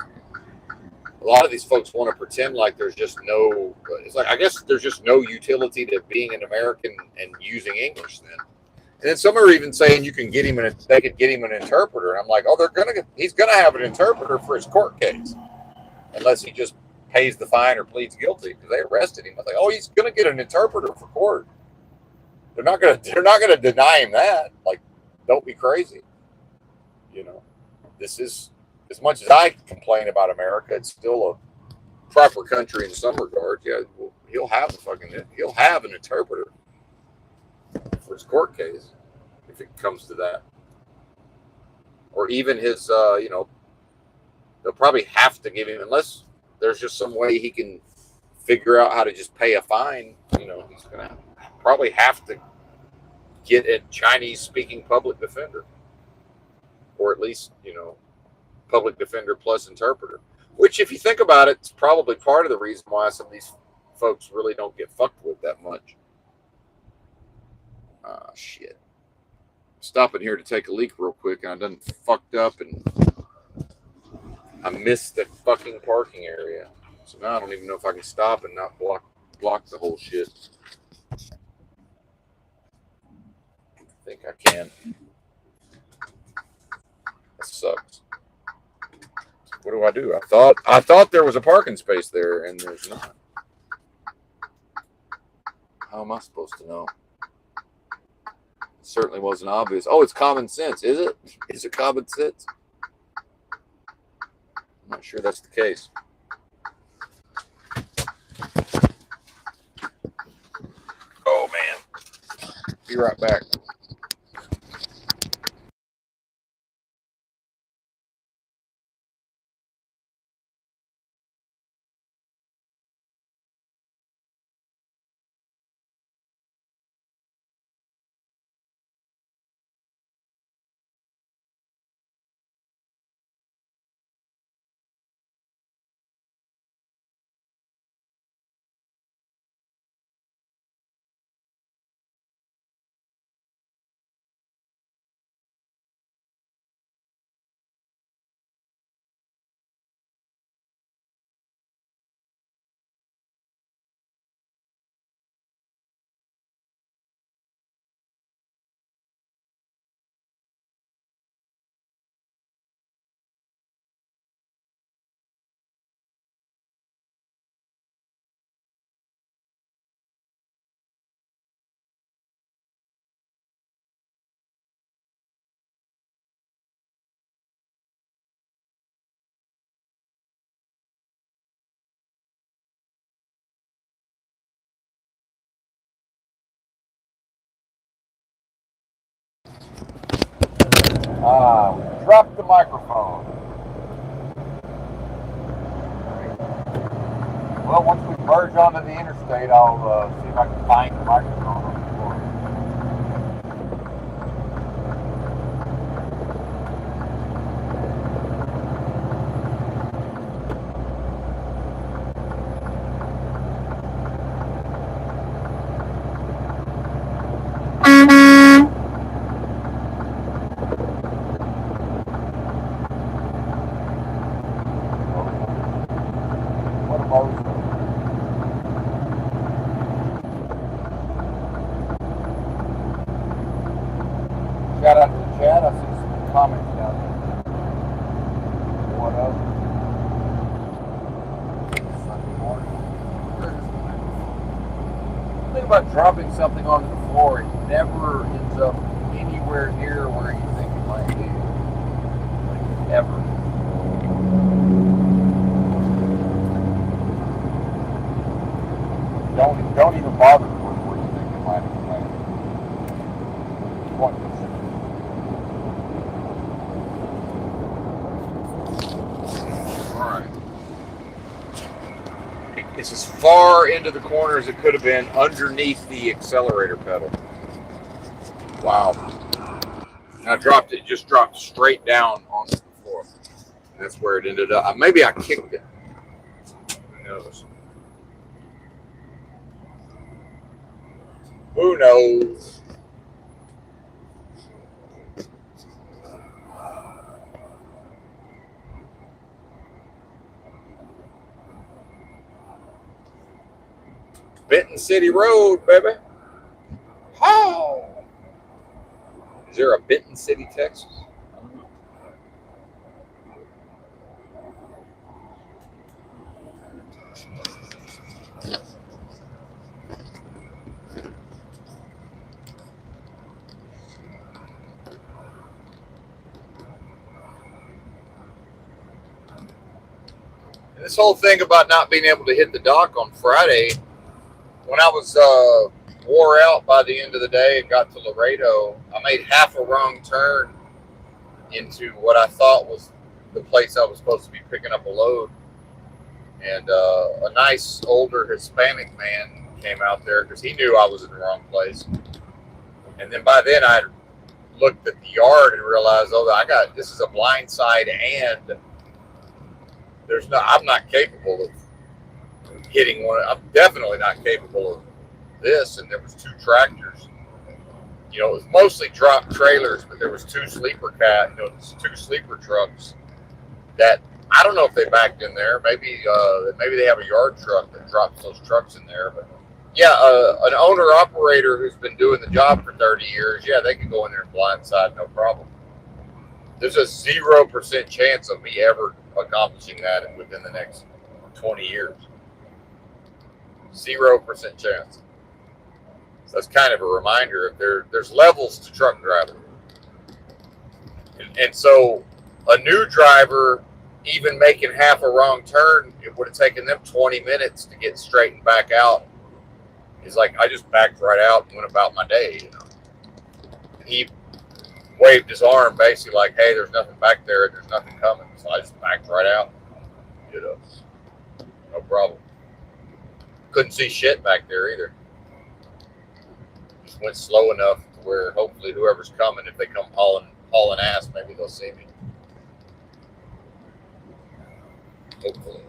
a lot of these folks want to pretend like there's just no. It's like, I guess there's just no utility to being an American and using English then. And then some are even saying you can get him they could get him an interpreter. And I'm like, oh, he's gonna have an interpreter for his court case, unless he just pays the fine or pleads guilty, because they arrested him. I was like, oh, he's gonna get an interpreter for court. They're not gonna deny him that. Like, don't be crazy. This is, as much as I complain about America, it's still a proper country in some regards. Yeah, well, he'll have an interpreter for his court case if it comes to that, or even his. They'll probably have to give him, unless there's just some way he can figure out how to just pay a fine. He's gonna probably have to get a Chinese-speaking public defender, or at least public defender plus interpreter. Which, if you think about it, it's probably part of the reason why some of these folks really don't get fucked with that much. Shit. Stopping here to take a leak real quick, and I done fucked up, and I missed the fucking parking area. So now I don't even know if I can stop and not block the whole shit. think I can. That sucks. What do? I thought there was a parking space there, and there's not. How am I supposed to know? It certainly wasn't obvious. Oh, it's common sense, is it? Is it common sense? I'm not sure that's the case. Oh man. Be right back. Drop the microphone. Well, once we merge onto the interstate, I'll see if I can find the microphone on the floor. What a motion. Shout out to the chat. I see some comments down there. What up? Sunday morning. The thing about dropping something onto the floor, it never ends up anywhere near where you think it might be. Like, ever. Don't even bother with where you think it might be. Alright. It's as far into the corner as it could have been underneath the accelerator pedal. Wow. And I dropped it, just dropped straight down onto the floor. And that's where it ended up. Maybe I kicked it. Who knows? Who knows? Benton City Road, baby. Oh! Is there a Benton City, Texas? This whole thing about not being able to hit the dock on Friday, when I was wore out by the end of the day and got to Laredo, I made half a wrong turn into what I thought was the place I was supposed to be picking up a load. And a nice older Hispanic man came out there because he knew I was in the wrong place. And then by then I looked at the yard and realized, oh, this is a blind side, and I'm not capable of hitting one. I'm definitely not capable of this. And there was two tractors. You know, it was mostly drop trailers, but there was two sleeper trucks that I don't know if they backed in there. Maybe they have a yard truck that drops those trucks in there, but Yeah, an owner operator who's been doing the job for 30 years, yeah, they can go in there and blindside, no problem. There's a 0% chance of me ever accomplishing that within the next 20 years. 0% chance. So that's kind of a reminder of there's levels to truck driving. And so a new driver, even making half a wrong turn, it would have taken them 20 minutes to get straightened back out. He's like, I just backed right out and went about my day, you know. And he waved his arm basically like, hey, there's nothing back there, there's nothing coming. So I just backed right out, you know, no problem. Couldn't see shit back there either. Just went slow enough to where hopefully whoever's coming, if they come hauling ass, maybe they'll see me. Hopefully.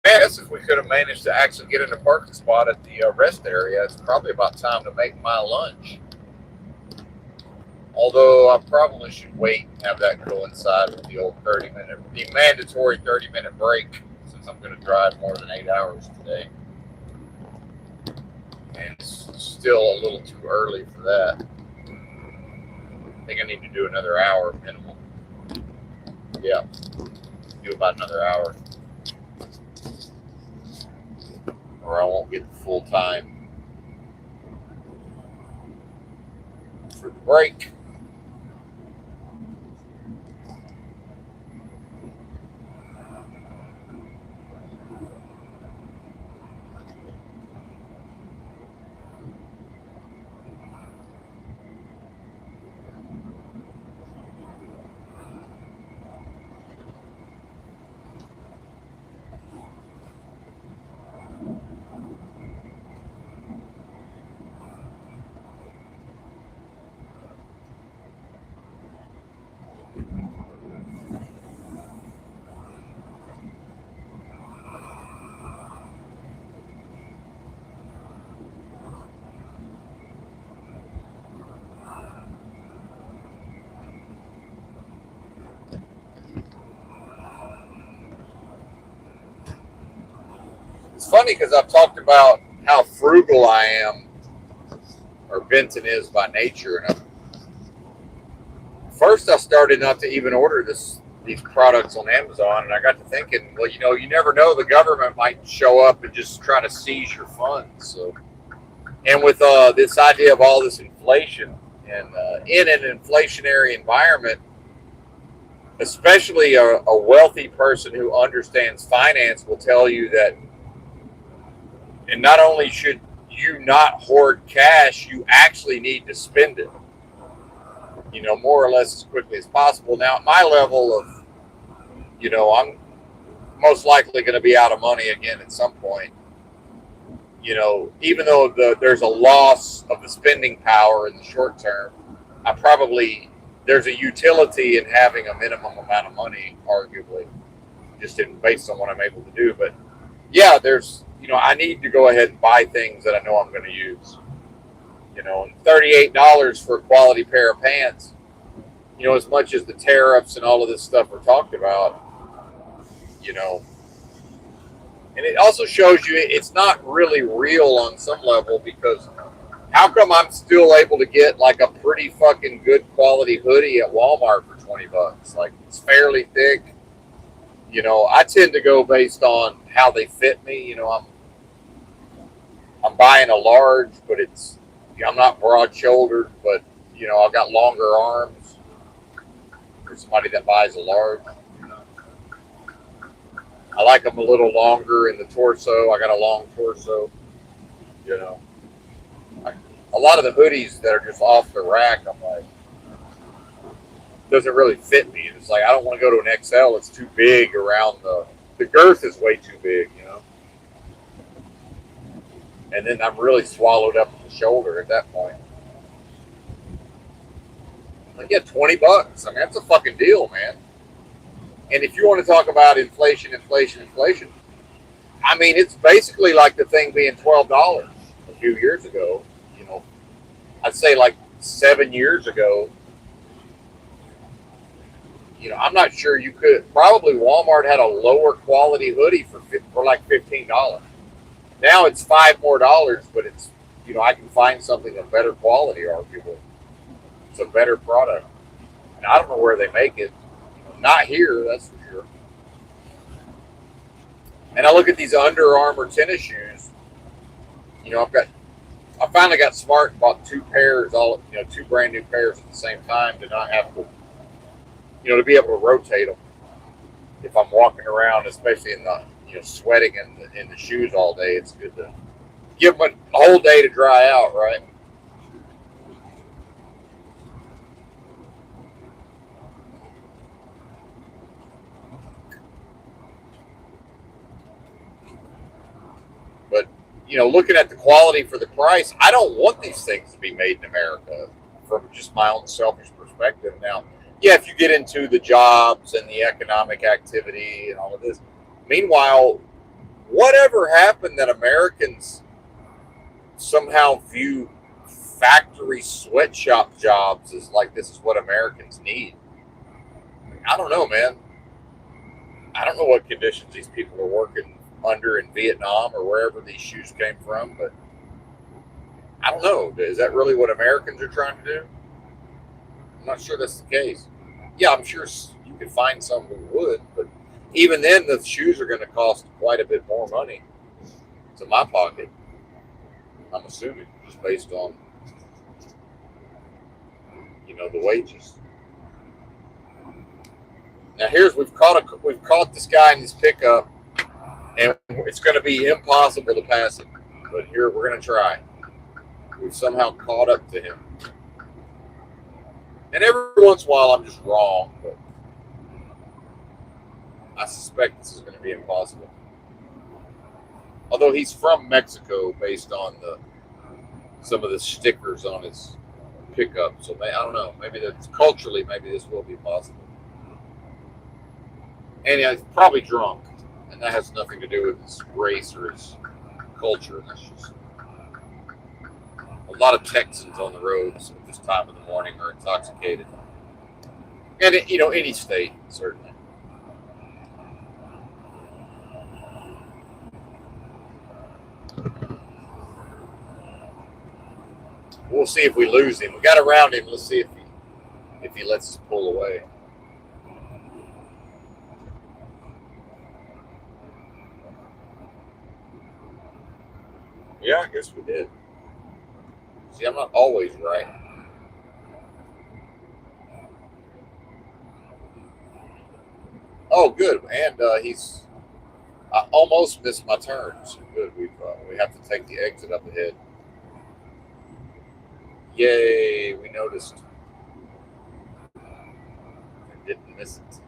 Yes, if we could have managed to actually get in a parking spot at the rest area, it's probably about time to make my lunch. Although I probably should wait and have that coincide with the old the mandatory 30-minute break, since I'm going to drive more than 8 hours today. And it's still a little too early for that. I think I need to do another hour minimum. Yeah, do about another hour, or I won't get the full time for the break. It's funny because I've talked about how frugal I am, or Benton is by nature. And first, I started not to even order these products on Amazon, and I got to thinking, well, you know, you never know, the government might show up and just try to seize your funds. So, and with this idea of all this inflation, and in an inflationary environment, especially a wealthy person who understands finance will tell you that. And not only should you not hoard cash, you actually need to spend it, you know, more or less as quickly as possible. Now, at my level of, you know, I'm most likely going to be out of money again at some point. You know, even though there's a loss of the spending power in the short term, there's a utility in having a minimum amount of money, arguably, just based on what I'm able to do. But yeah, you know, I need to go ahead and buy things that I know I'm going to use. You know, and $38 for a quality pair of pants, you know, as much as the tariffs and all of this stuff we're talked about, you know. And it also shows you it's not really real on some level, because how come I'm still able to get like a pretty fucking good quality hoodie at Walmart for $20? Like, it's fairly thick. You know, I tend to go based on how they fit me. You know, I'm buying a large, but I'm not broad shouldered, but you know, I've got longer arms for somebody that buys a large. You know, I like them a little longer in the torso. I got a long torso. You know, a lot of the hoodies that are just off the rack, I'm like, doesn't really fit me. It's like I don't want to go to an XL. It's too big around the girth is way too big. You know. and then I'm really swallowed up at the shoulder at that point. Like, yeah, $20. I mean, that's a fucking deal, man. And if you want to talk about inflation, I mean, it's basically like the thing being $12 a few years ago. You know, I'd say like 7 years ago. You know, I'm not sure you could. Probably Walmart had a lower quality hoodie for like $15. Now it's $5 more, but it's, you know, I can find something of better quality, arguably. It's a better product. And I don't know where they make it. Not here, that's for sure. And I look at these Under Armour tennis shoes. You know, I finally got smart and bought two pairs, two brand new pairs at the same time to not have to, to be able to rotate them if I'm walking around, especially in the, sweating in the shoes all day. It's good to give them a whole day to dry out, right? But, looking at the quality for the price, I don't want these things to be made in America from just my own selfish perspective. Now, yeah, if you get into the jobs and the economic activity and all of this, meanwhile, whatever happened that Americans somehow view factory sweatshop jobs as like this is what Americans need. I don't know, man. I don't know what conditions these people are working under in Vietnam or wherever these shoes came from, but I don't know. Is that really what Americans are trying to do? I'm not sure that's the case. Yeah, I'm sure you could find some who would, but even then, the shoes are going to cost quite a bit more money to my pocket. I'm assuming, just based on, the wages. Now we've caught this guy in his pickup, and it's going to be impossible to pass him. But here we're going to try. We've somehow caught up to him, and every once in a while I'm just wrong, but I suspect this is going to be impossible. Although he's from Mexico, based on some of the stickers on his pickup, so I don't know. Maybe that's culturally, maybe this will be possible. And he's probably drunk, and that has nothing to do with his race or his culture. That's just a lot of Texans on the roads at this time of the morning are intoxicated, and any state certainly. We'll see if we lose him. We got around him. Let's see if he lets us pull away. Yeah, I guess we did. See, I'm not always right. Oh, good. And I almost missed my turn. So good. We have to take the exit up ahead. Yay! We noticed. I didn't miss it.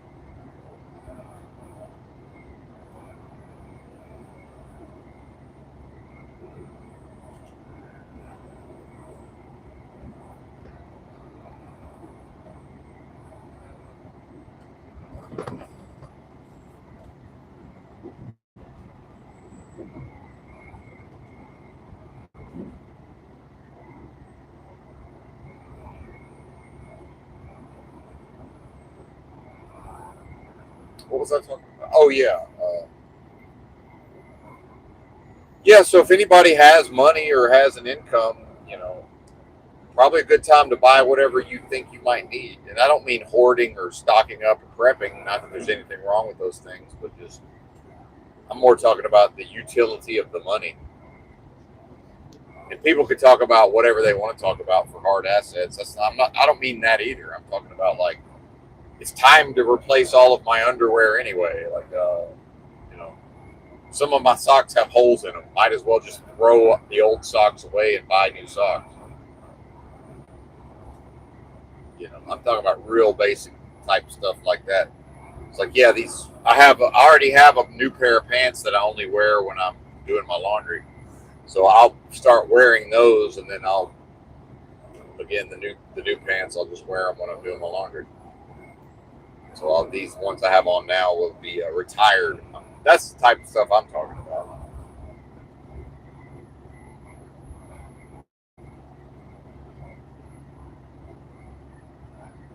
What was I talking about? Oh, yeah. Yeah, so if anybody has money or has an income, probably a good time to buy whatever you think you might need. And I don't mean hoarding or stocking up or prepping. Not that there's anything wrong with those things, but just I'm more talking about the utility of the money. And people could talk about whatever they want to talk about for hard assets. I don't mean that either. I'm talking about like it's time to replace all of my underwear anyway. Like some of my socks have holes in them. Might as well just throw the old socks away and buy new socks. I'm talking about real basic type stuff like that. It's like, yeah, I already have a new pair of pants that I only wear when I'm doing my laundry. So I'll start wearing those, and then I'll again the new pants. I'll just wear them when I'm doing my laundry. So all these ones I have on now will be retired. That's the type of stuff I'm talking about.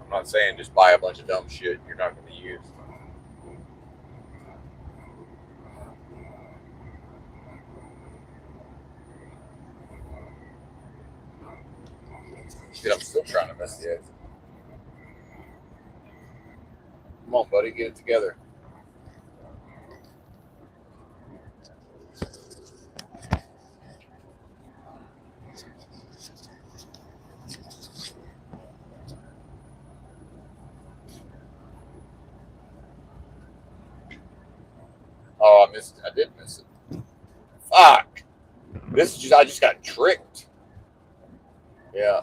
I'm not saying just buy a bunch of dumb shit you're not going to use. Shit, I'm still trying to mess the eggs. Come on, buddy, get it together. Oh, I missed it. I did miss it. Fuck. This is just, I just got tricked. Yeah.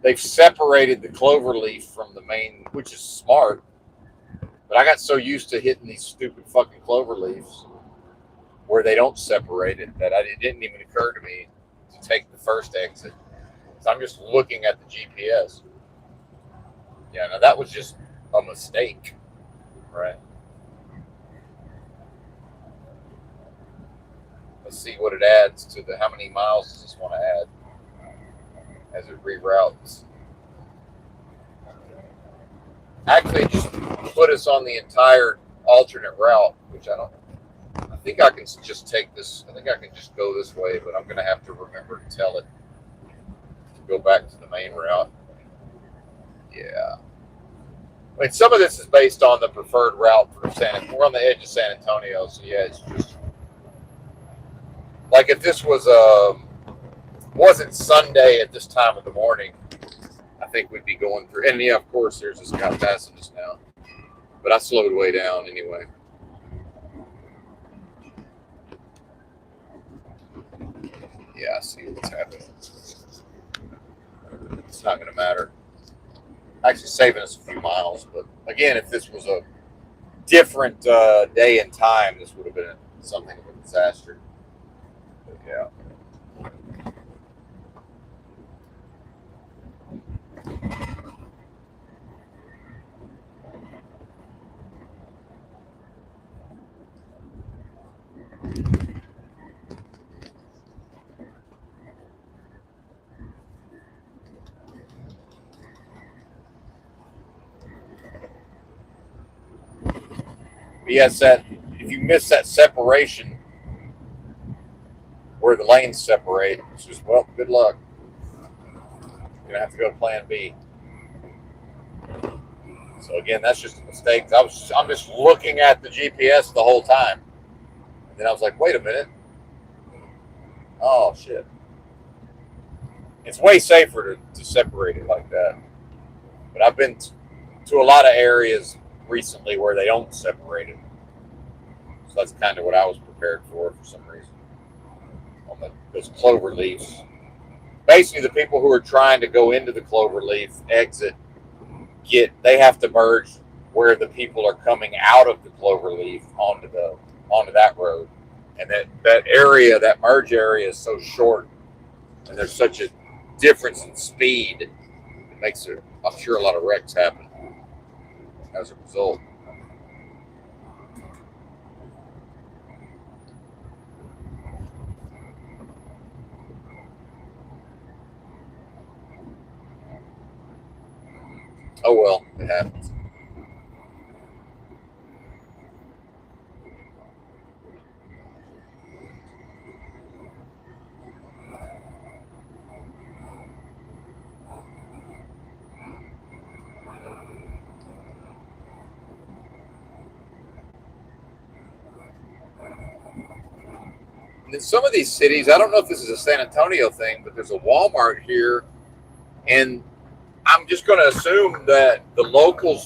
They've separated the clover leaf from the main, which is smart. But I got so used to hitting these stupid fucking clover leaves where they don't separate it that it didn't even occur to me to take the first exit. So I'm just looking at the GPS. Yeah, now that was just a mistake, right? Let's see what it adds to the, how many miles does this want to add as it reroutes. Actually, it just put us on the entire alternate route, which I think I can just take this, I think I can just go this way, but I'm going to have to remember to tell it to go back to the main route. Yeah. I mean, some of this is based on the preferred route for we're on the edge of San Antonio, so yeah, it's just like if this was wasn't Sunday at this time of the morning, I think we'd be going through. And yeah, of course, there's this guy passing us now, but I slowed way down anyway. Yeah, I see what's happening. It's not going to matter. Actually, saving us a few miles, but again, if this was a different day and time, this would have been something of a disaster. But yeah. But yes, that if you miss that separation where the lanes separate, it's just, well, good luck. You're gonna have to go to Plan B. So again, that's just a mistake. I'm just looking at the GPS the whole time, and then I was like, wait a minute. Oh shit! It's way safer to separate it like that. But I've been to a lot of areas recently where they don't separate it. So that's kind of what I was prepared for some reason. On those clover leaves. Basically, the people who are trying to go into the clover leaf exit they have to merge where the people are coming out of the clover leaf onto that road. And that area, that merge area is so short and there's such a difference in speed, it makes it, I'm sure a lot of wrecks happen as a result. Oh well, it happens. In some of these cities, I don't know if this is a San Antonio thing, but there's a Walmart here, and I'm just going to assume that the local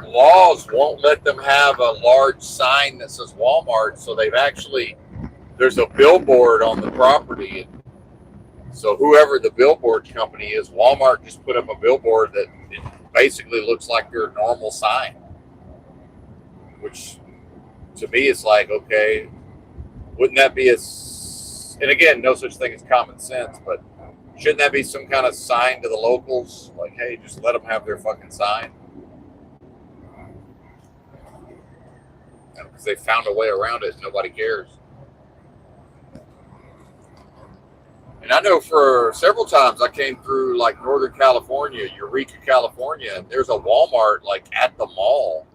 laws won't let them have a large sign that says Walmart, so there's a billboard on the property. So whoever the billboard company is, Walmart just put up a billboard that it basically looks like your normal sign, which to me is like, okay, wouldn't that be a and again, no such thing as common sense, but shouldn't that be some kind of sign to the locals? Like, hey, just let them have their fucking sign. Because they found a way around it and nobody cares. And I know for several times I came through like Northern California, Eureka, California, and there's a Walmart like at the mall.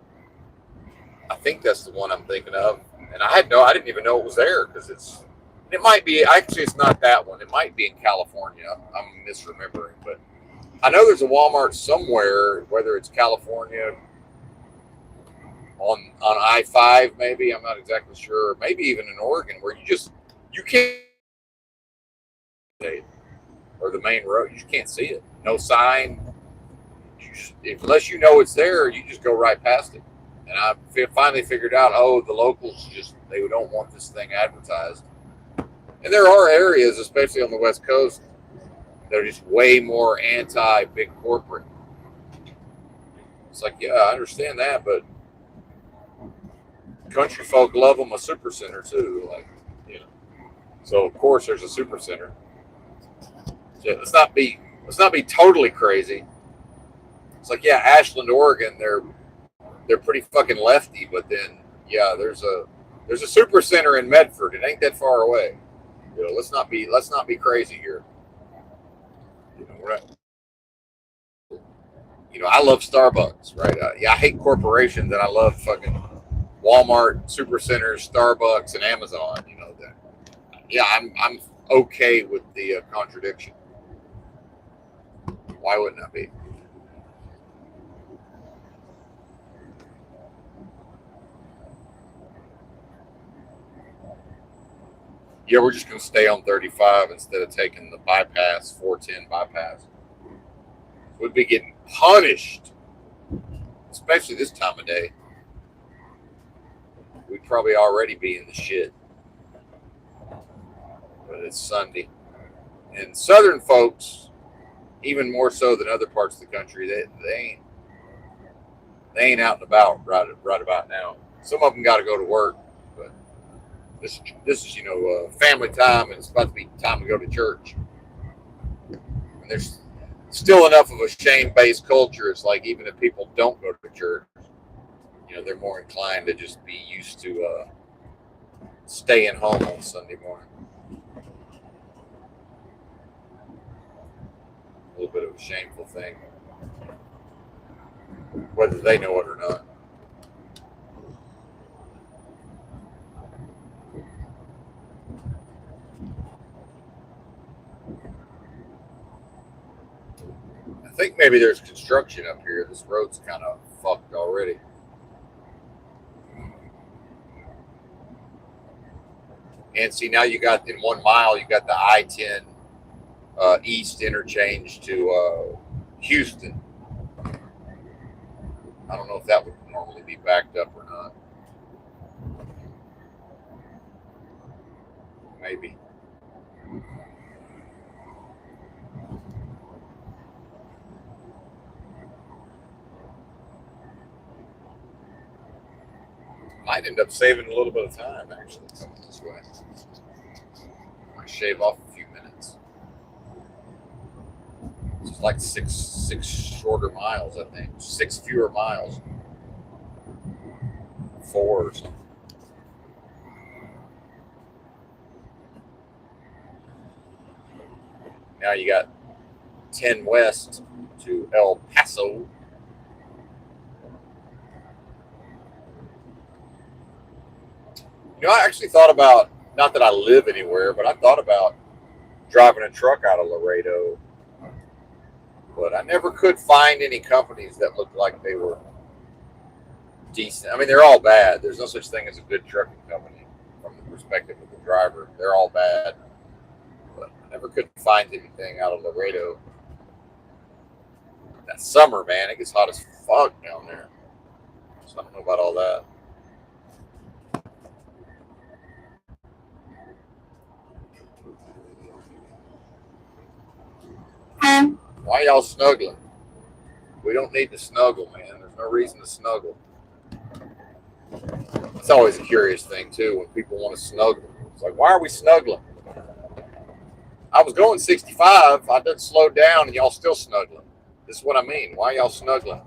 I think that's the one I'm thinking of. And I didn't even know it was there because it might be, actually it's not that one. It might be in California. I'm misremembering, but I know there's a Walmart somewhere, whether it's California, on I-5 maybe, I'm not exactly sure, maybe even in Oregon, where you can't, or the main road, you just can't see it. No sign. Unless you know it's there, you just go right past it. And I finally figured out, the locals they don't want this thing advertised. And there are areas, especially on the West Coast, that are just way more anti-big corporate. It's like, yeah, I understand that, but country folk love them a super center too. Like, so of course there's a super center. So let's not be totally crazy. It's like, yeah, Ashland, Oregon, they're pretty fucking lefty, but then yeah, there's a super center in Medford. It ain't that far away. Let's not be crazy here. I love Starbucks, right? I hate corporations, and I love fucking Walmart, super centers, Starbucks, and Amazon. That. Yeah, I'm okay with the contradiction. Why wouldn't I be? Yeah, we're just going to stay on 35 instead of taking the bypass, 410 bypass. We'd be getting punished, especially this time of day. We'd probably already be in the shit. But it's Sunday. And Southern folks, even more so than other parts of the country, they ain't out and about right about now. Some of them got to go to work, but this is family time, and it's about to be time to go to church. And there's still enough of a shame-based culture. It's like even if people don't go to church, they're more inclined to just be used to staying home on Sunday morning. A little bit of a shameful thing, whether they know it or not. I think maybe there's construction up here. This road's kind of fucked already. And see, now you got in 1 mile, you got the I-10 East interchange to Houston. I don't know if that would normally be backed up or not. Maybe. Might end up saving a little bit of time, actually, coming this way. Might shave off a few minutes. It's like six shorter miles, I think. 6 fewer miles. 4 or something. Now you got 10 west to El Paso. I actually thought about, not that I live anywhere, but I thought about driving a truck out of Laredo. But I never could find any companies that looked like they were decent. I mean, they're all bad. There's no such thing as a good trucking company from the perspective of the driver. They're all bad. But I never could find anything out of Laredo. That summer, man, it gets hot as fuck down there. So I don't know about all that. Why y'all snuggling? We don't need to snuggle, man. There's no reason to snuggle. It's always a curious thing, too, when people want to snuggle. It's like, why are we snuggling? I was going 65. I done slowed down, and y'all still snuggling. This is what I mean. Why y'all snuggling?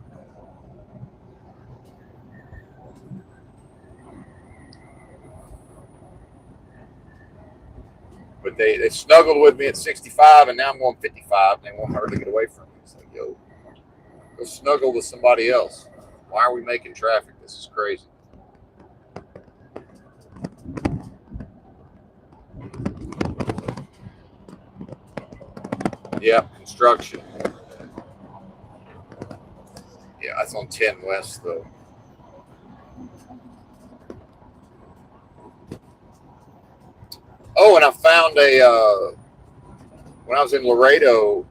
But they snuggled with me at 65, and now I'm going 55, and they won't hardly get away from me. It's like, yo, go snuggle with somebody else. Why are we making traffic? This is crazy. Yeah, construction. Yeah, that's on 10 West, though. Oh, and I found when I was in Laredo,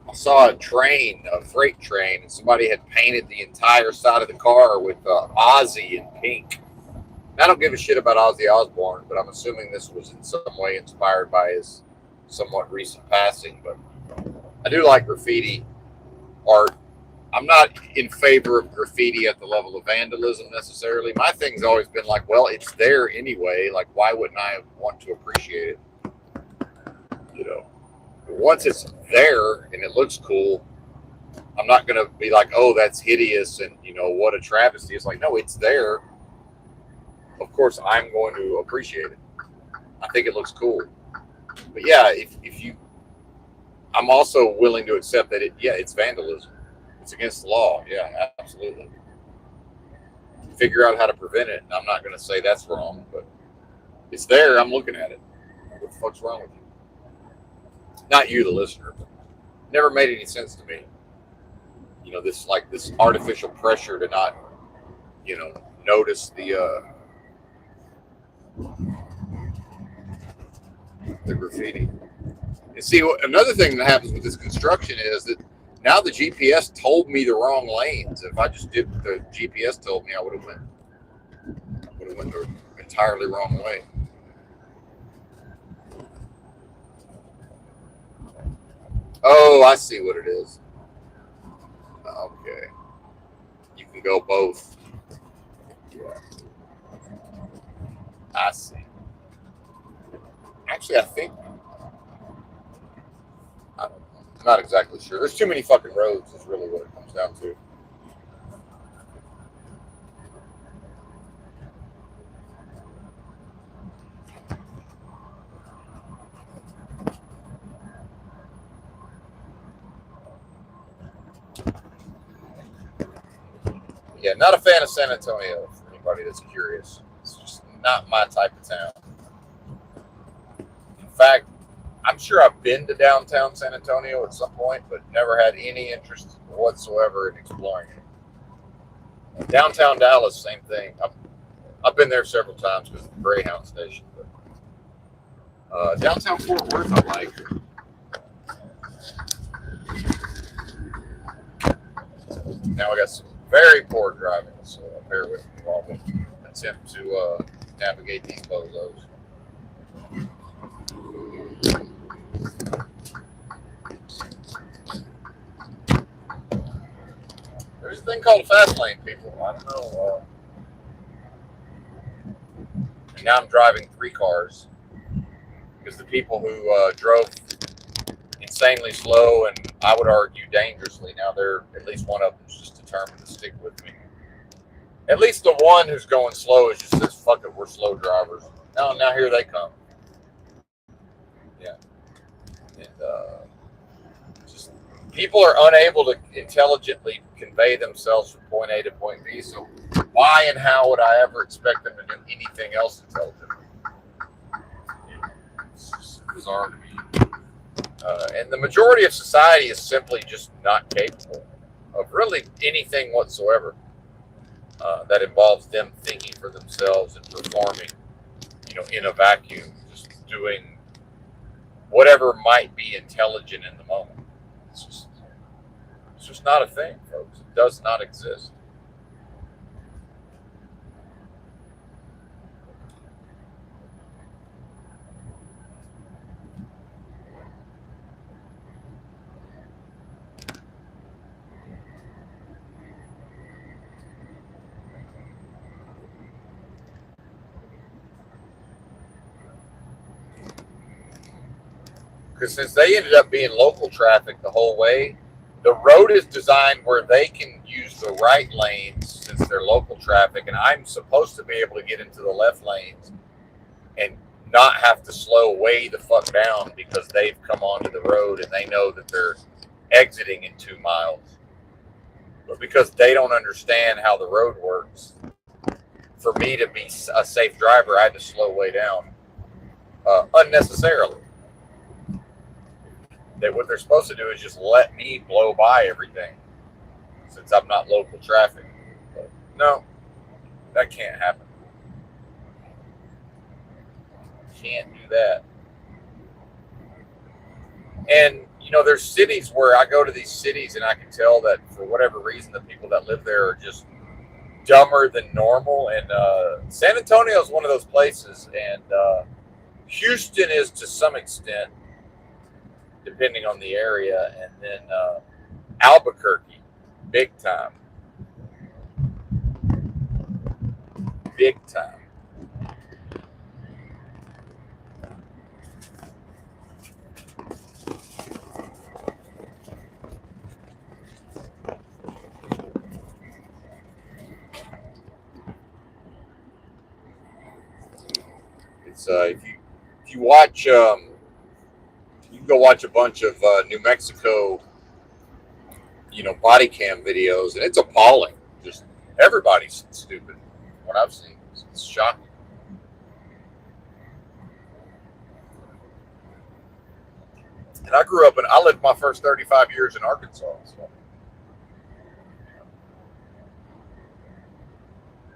I saw a train, a freight train, and somebody had painted the entire side of the car with Ozzy in pink. And I don't give a shit about Ozzy Osbourne, but I'm assuming this was in some way inspired by his somewhat recent passing. But I do like graffiti art. I'm not in favor of graffiti at the level of vandalism necessarily. My thing's always been like, well, it's there anyway. Like, why wouldn't I want to appreciate it? You know, once it's there and it looks cool, I'm not going to be like, oh, that's hideous and, what a travesty. It's like, no, it's there. Of course, I'm going to appreciate it. I think it looks cool. But yeah, if you, I'm also willing to accept that it's vandalism. It's against the law. Yeah, absolutely. Figure out how to prevent it. And I'm not going to say that's wrong, but it's there. I'm looking at it. What the fuck's wrong with you? Not you, the listener. But never made any sense to me. This artificial pressure to not, notice the graffiti. And see, another thing that happens with this construction is that now the GPS told me the wrong lanes. If I just did what the GPS told me, I would have went the entirely wrong way. Oh, I see what it is. Okay. You can go both. Yeah. I see. Actually, I think I don't know. I'm not exactly sure. There's too many fucking roads is really what it comes down to. Yeah, not a fan of San Antonio for anybody that's curious. It's just not my type of town. In fact, I'm sure I've been to downtown San Antonio at some point, but never had any interest whatsoever in exploring it. Downtown Dallas, same thing. I've been there several times because of the Greyhound station. But downtown Fort Worth, I like. Now I got some very poor driving, so bear with me while we attempt to navigate these bozos. There's a thing called a fast lane, people. I don't know. And now I'm driving 3 cars because the people who drove insanely slow and I would argue dangerously, now they're at least one of them's just determined to stick with me. At least the one who's going slow is just says, fuck it, we're slow drivers. Now here they come. Yeah. And just people are unable to intelligently convey themselves from point A to point B, so why and how would I ever expect them to do anything else intelligently? It's just bizarre to me. And the majority of society is simply just not capable of really anything whatsoever that involves them thinking for themselves and performing, in a vacuum, just doing whatever might be intelligent in the moment. It's just not a thing, folks. It does not exist. because since they ended up being local traffic the whole way, the road is designed where they can use the right lanes since they're local traffic, and I'm supposed to be able to get into the left lanes and not have to slow way the fuck down because they've come onto the road and they know that they're exiting in 2 miles. But because they don't understand how the road works, for me to be a safe driver, I had to slow way down unnecessarily. That what they're supposed to do is just let me blow by everything since I'm not local traffic. But no, that can't happen. Can't do that. And you know, there's cities where I go to these cities and I can tell that for whatever reason the people that live there are just dumber than normal. And San Antonio is one of those places, and Houston is to some extent, depending on the area, and then Albuquerque, big time. Big time. It's if you watch, you can go watch a bunch of New Mexico, you know, body cam videos, and it's appalling. Just everybody's stupid. What I've seen, it's shocking. And I lived my first 35 years in Arkansas. So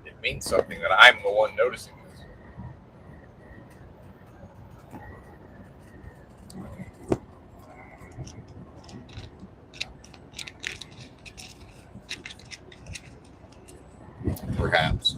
it means something that I'm the one noticing this. Perhaps.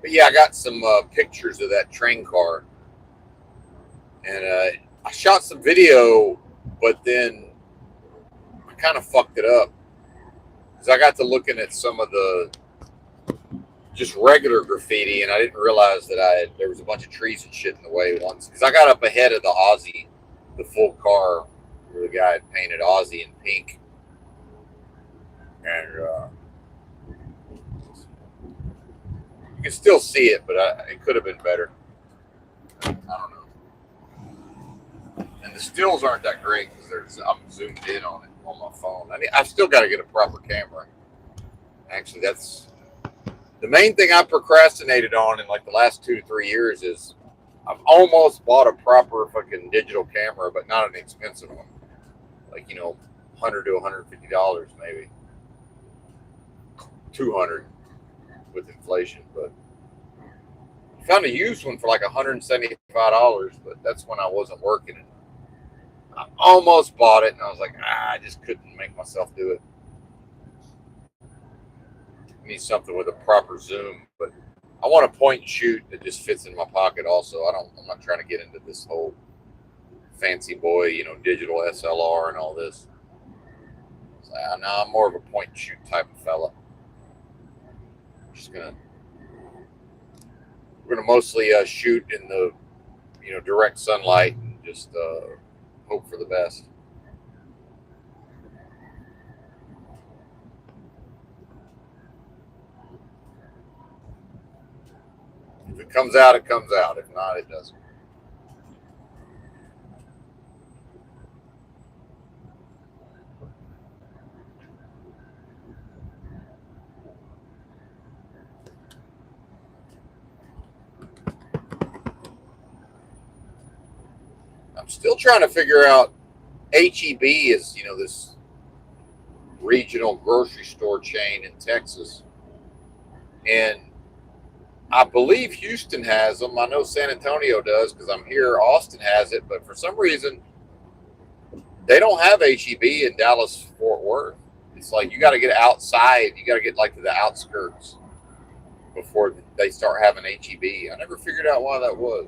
But yeah, I got some pictures of that train car, and I shot some video, but then I kind of fucked it up because I got to looking at some of the just regular graffiti, and I didn't realize that there was a bunch of trees and shit in the way once. Because I got up ahead of the Aussie, the full car, where the guy had painted Aussie in pink, and you can still see it, but it could have been better. I don't know. And the stills aren't that great because I'm zoomed in on it on my phone. I've still got to get a proper camera. Actually, that's the main thing I procrastinated on in like the last 2 to 3 years is I've almost bought a proper fucking digital camera, but not an expensive one. Like, you know, $100 to $150 maybe. 200 with inflation, but I found a used one for like $175, but that's when I wasn't working. And I almost bought it, and I was like, I just couldn't make myself do it. I need something with a proper zoom, but I want a point and shoot that just fits in my pocket. Also, I'm not trying to get into this whole fancy boy, you know, digital SLR and all this. So, no, I'm more of a point and shoot type of fella. We're gonna mostly shoot in the, you know, direct sunlight and just hope for the best. If it comes out, it comes out. If not, it doesn't. I'm still trying to figure out. HEB is, you know, this regional grocery store chain in Texas, and I believe Houston has them. I know San Antonio does because I'm here. Austin has it, but for some reason they don't have HEB in Dallas Fort Worth. It's like you got to get outside. You got to get like to the outskirts before they start having HEB. I never figured out why that was.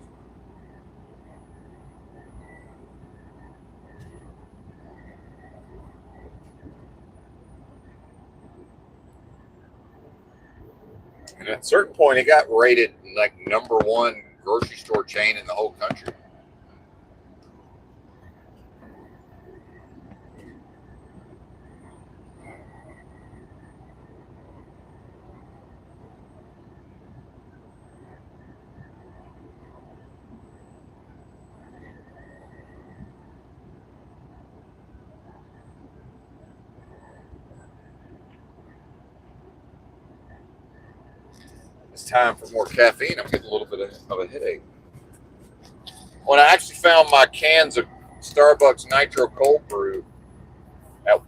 And at a certain point, it got rated like #1 grocery store chain in the whole country. It's time for more caffeine. I'm getting a little bit of a headache. When I actually found my cans of Starbucks Nitro Cold Brew,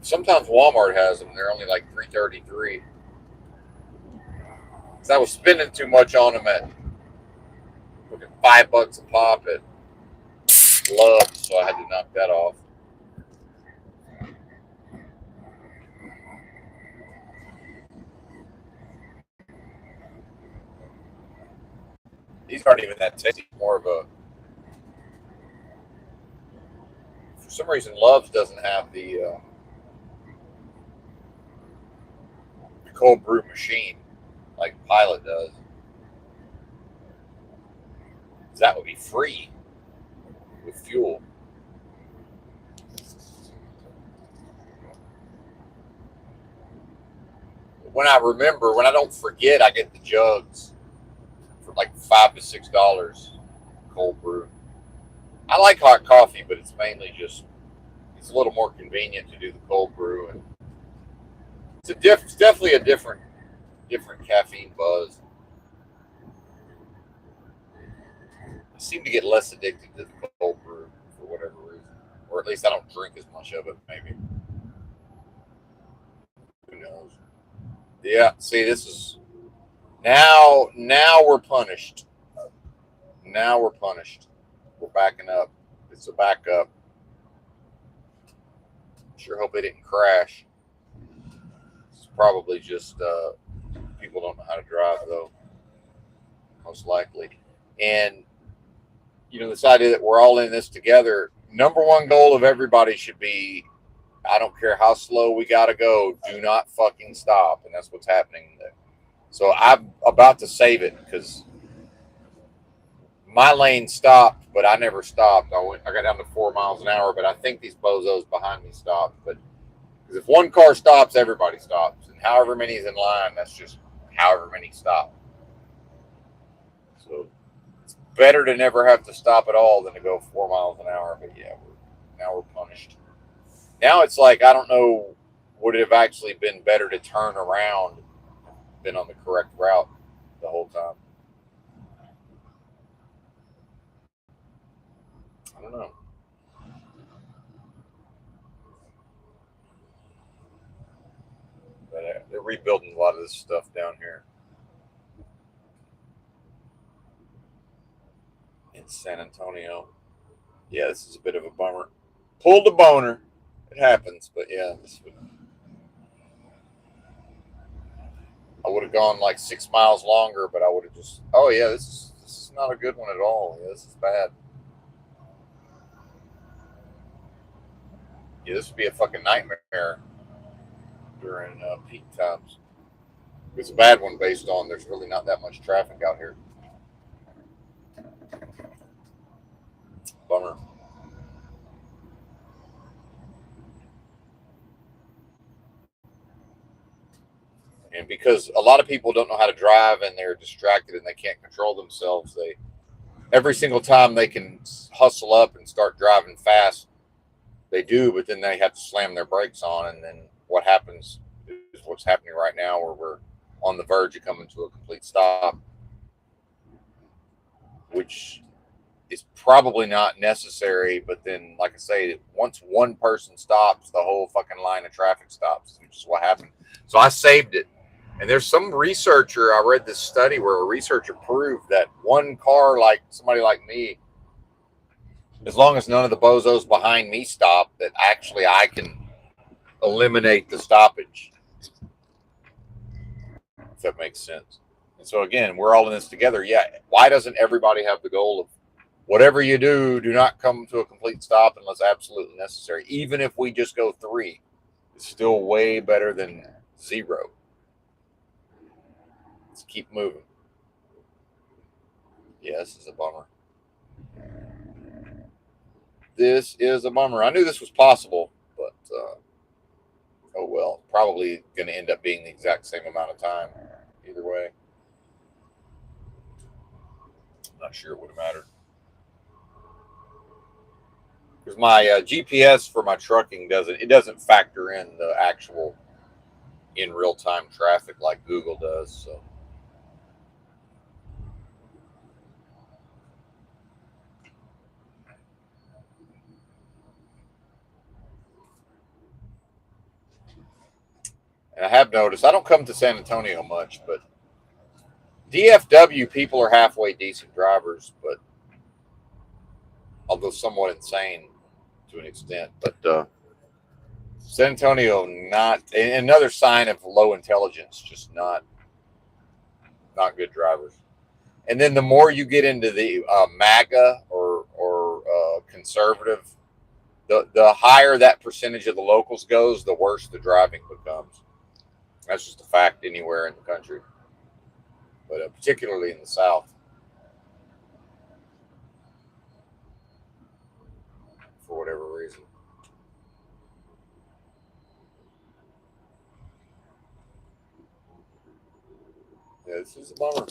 sometimes Walmart has them. They're only like $3.33. Because I was spending too much on them at $5 a pop at Love, so I had to knock that off. These aren't even that tasty. More of a, for some reason, Love's doesn't have the cold brew machine like Pilot does. That would be free with fuel. When I don't forget, I get the jugs for like $5 to $6 cold brew. I like hot coffee, but it's mainly just, it's a little more convenient to do the cold brew, and it's definitely a different caffeine buzz. I seem to get less addicted to the cold brew for whatever reason, or at least I don't drink as much of it. Maybe, who knows? Yeah. See, this is now we're punished. Now we're punished. We're backing up. It's a backup. Sure hope they didn't crash. It's probably just people don't know how to drive, though, most likely. And this idea that we're all in this together. #1 goal of everybody should be, I don't care how slow we gotta go, do not fucking stop, and that's what's happening there. So I'm about to save it because my lane stopped, but I never stopped. I got down to 4 miles an hour, but I think these bozos behind me stopped. But because if one car stops, everybody stops, and however many is in line, that's just however many stop. So it's better to never have to stop at all than to go 4 miles an hour. But yeah, now we're punished. Now it's like, I don't know, would it have actually been better to turn around, been on the correct route the whole time? I don't know. But they're rebuilding a lot of this stuff down here in San Antonio. Yeah, this is a bit of a bummer. Pulled a boner. It happens, but yeah, I would have gone like 6 miles longer, but I would have just. Oh yeah, this is not a good one at all. Yeah, this is bad. Yeah, this would be a fucking nightmare during peak times. It's a bad one based on there's really not that much traffic out here. Bummer. And because a lot of people don't know how to drive and they're distracted and they can't control themselves, they every single time they can hustle up and start driving fast, they do, but then they have to slam their brakes on, and then what happens is what's happening right now, where we're on the verge of coming to a complete stop, which is probably not necessary. But then, like I say, once one person stops, the whole fucking line of traffic stops, which is what happened. So I saved it. And there's some researcher, I read this study where a researcher proved that one car, like somebody like me, as long as none of the bozos behind me stop, that actually I can eliminate the stoppage, if that makes sense. And so again, we're all in this together. Yeah, why doesn't everybody have the goal of whatever you do, do not come to a complete stop unless absolutely necessary? Even if we just go 3, it's still way better than 0. Let's keep moving. Yeah, this is a bummer. This is a bummer. I knew this was possible, but oh well. Probably going to end up being the exact same amount of time. Either way. Not sure it would have mattered. Because my GPS for my trucking doesn't factor in the actual in real time traffic like Google does. So and I have noticed I don't come to San Antonio much, but DFW people are halfway decent drivers, but although somewhat insane to an extent. But San Antonio not another sign of low intelligence, just not good drivers. And then the more you get into the MAGA or conservative, the higher that percentage of the locals goes, the worse the driving becomes. That's just a fact anywhere in the country, but particularly in the South, for whatever reason. Yeah, this is a bummer.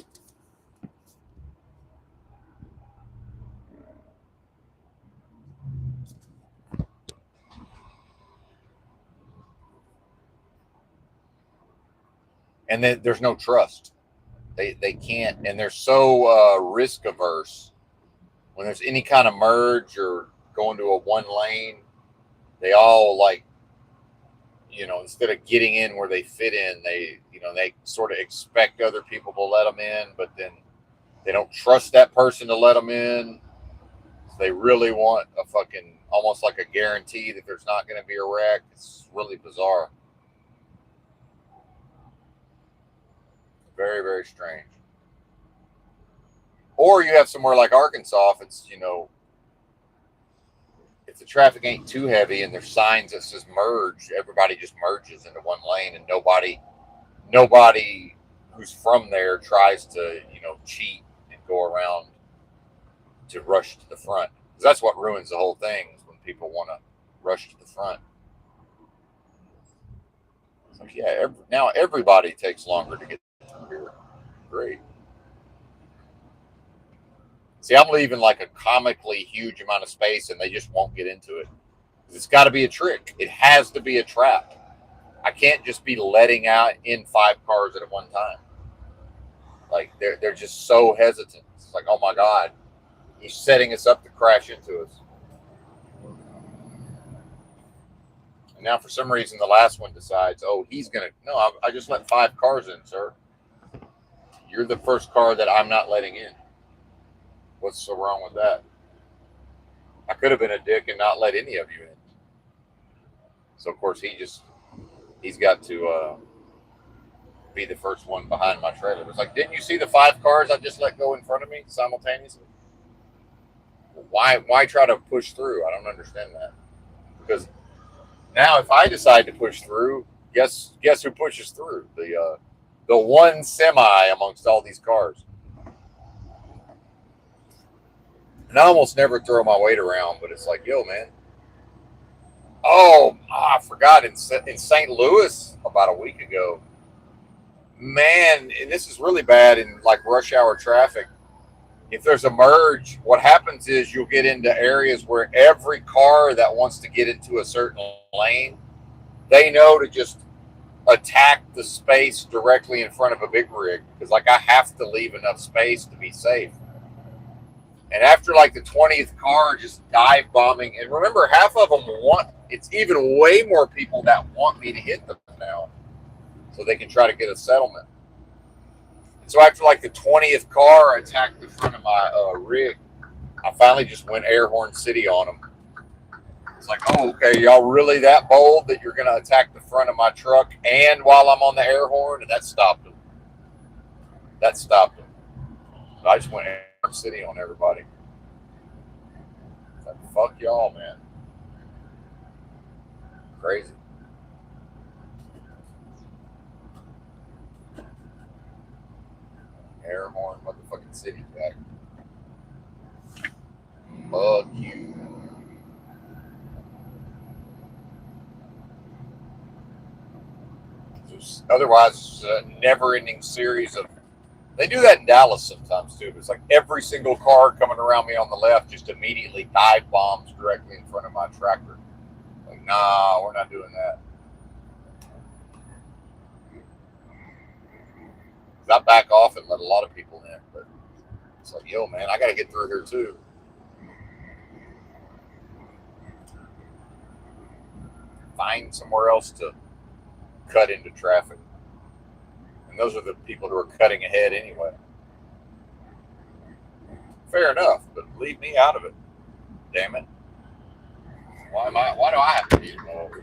And then there's no trust. They can't, and they're so risk averse. When there's any kind of merge or going to a one lane, they all like, instead of getting in where they fit in, they sort of expect other people to let them in, but then they don't trust that person to let them in. So they really want a fucking almost like a guarantee that there's not going to be a wreck. It's really bizarre. Very, very strange. Or you have somewhere like Arkansas, if it's, if the traffic ain't too heavy and there's signs that says merge, everybody just merges into one lane, and nobody who's from there tries to, cheat and go around to rush to the front. Because that's what ruins the whole thing, is when people want to rush to the front. It's like, yeah, now everybody takes longer to get through here. Great. See, I'm leaving like a comically huge amount of space, and they just won't get into it. It's got to be a trick. It has to be a trap. I can't just be letting out in 5 cars at one time. Like they're just so hesitant. It's like, oh my God, he's setting us up to crash into us. And now for some reason the last one decides, oh, he's gonna no, I just let 5 cars in, sir. You're the first car that I'm not letting in. What's so wrong with that? I could have been a dick and not let any of you in. So of course he's got to be the first one behind my trailer. It's like, didn't you see the 5 cars I just let go in front of me simultaneously? Why try to push through? I don't understand that. Because now if I decide to push through, guess who pushes through? The one semi amongst all these cars. And I almost never throw my weight around, but it's like, yo, man. Oh, I forgot in St. Louis about a week ago. Man, and this is really bad in like rush hour traffic. If there's a merge, what happens is you'll get into areas where every car that wants to get into a certain lane, they know to just attack the space directly in front of a big rig, because like I have to leave enough space to be safe. And after like the 20th car just dive bombing, and remember, half of them it's even way more people that want me to hit them now so they can try to get a settlement. And so after like the 20th car attacked the front of my rig, I finally just went air horn city on them. It's like, oh, okay, y'all really that bold that you're going to attack the front of my truck and while I'm on the air horn? And that stopped them. So I just went air horn city on everybody. It's like, fuck y'all, man. Crazy. air horn, motherfucking city jack. Fuck you. Otherwise, it's a never-ending series of. They do that in Dallas sometimes too. But it's like every single car coming around me on the left just immediately dive bombs directly in front of my tractor. Like, nah, we're not doing that. I back off and let a lot of people in, but it's like, yo, man, I got to get through here too. Find somewhere else to cut into traffic. And those are the people who are cutting ahead anyway. Fair enough, but leave me out of it. Damn it. Why do I have to be involved?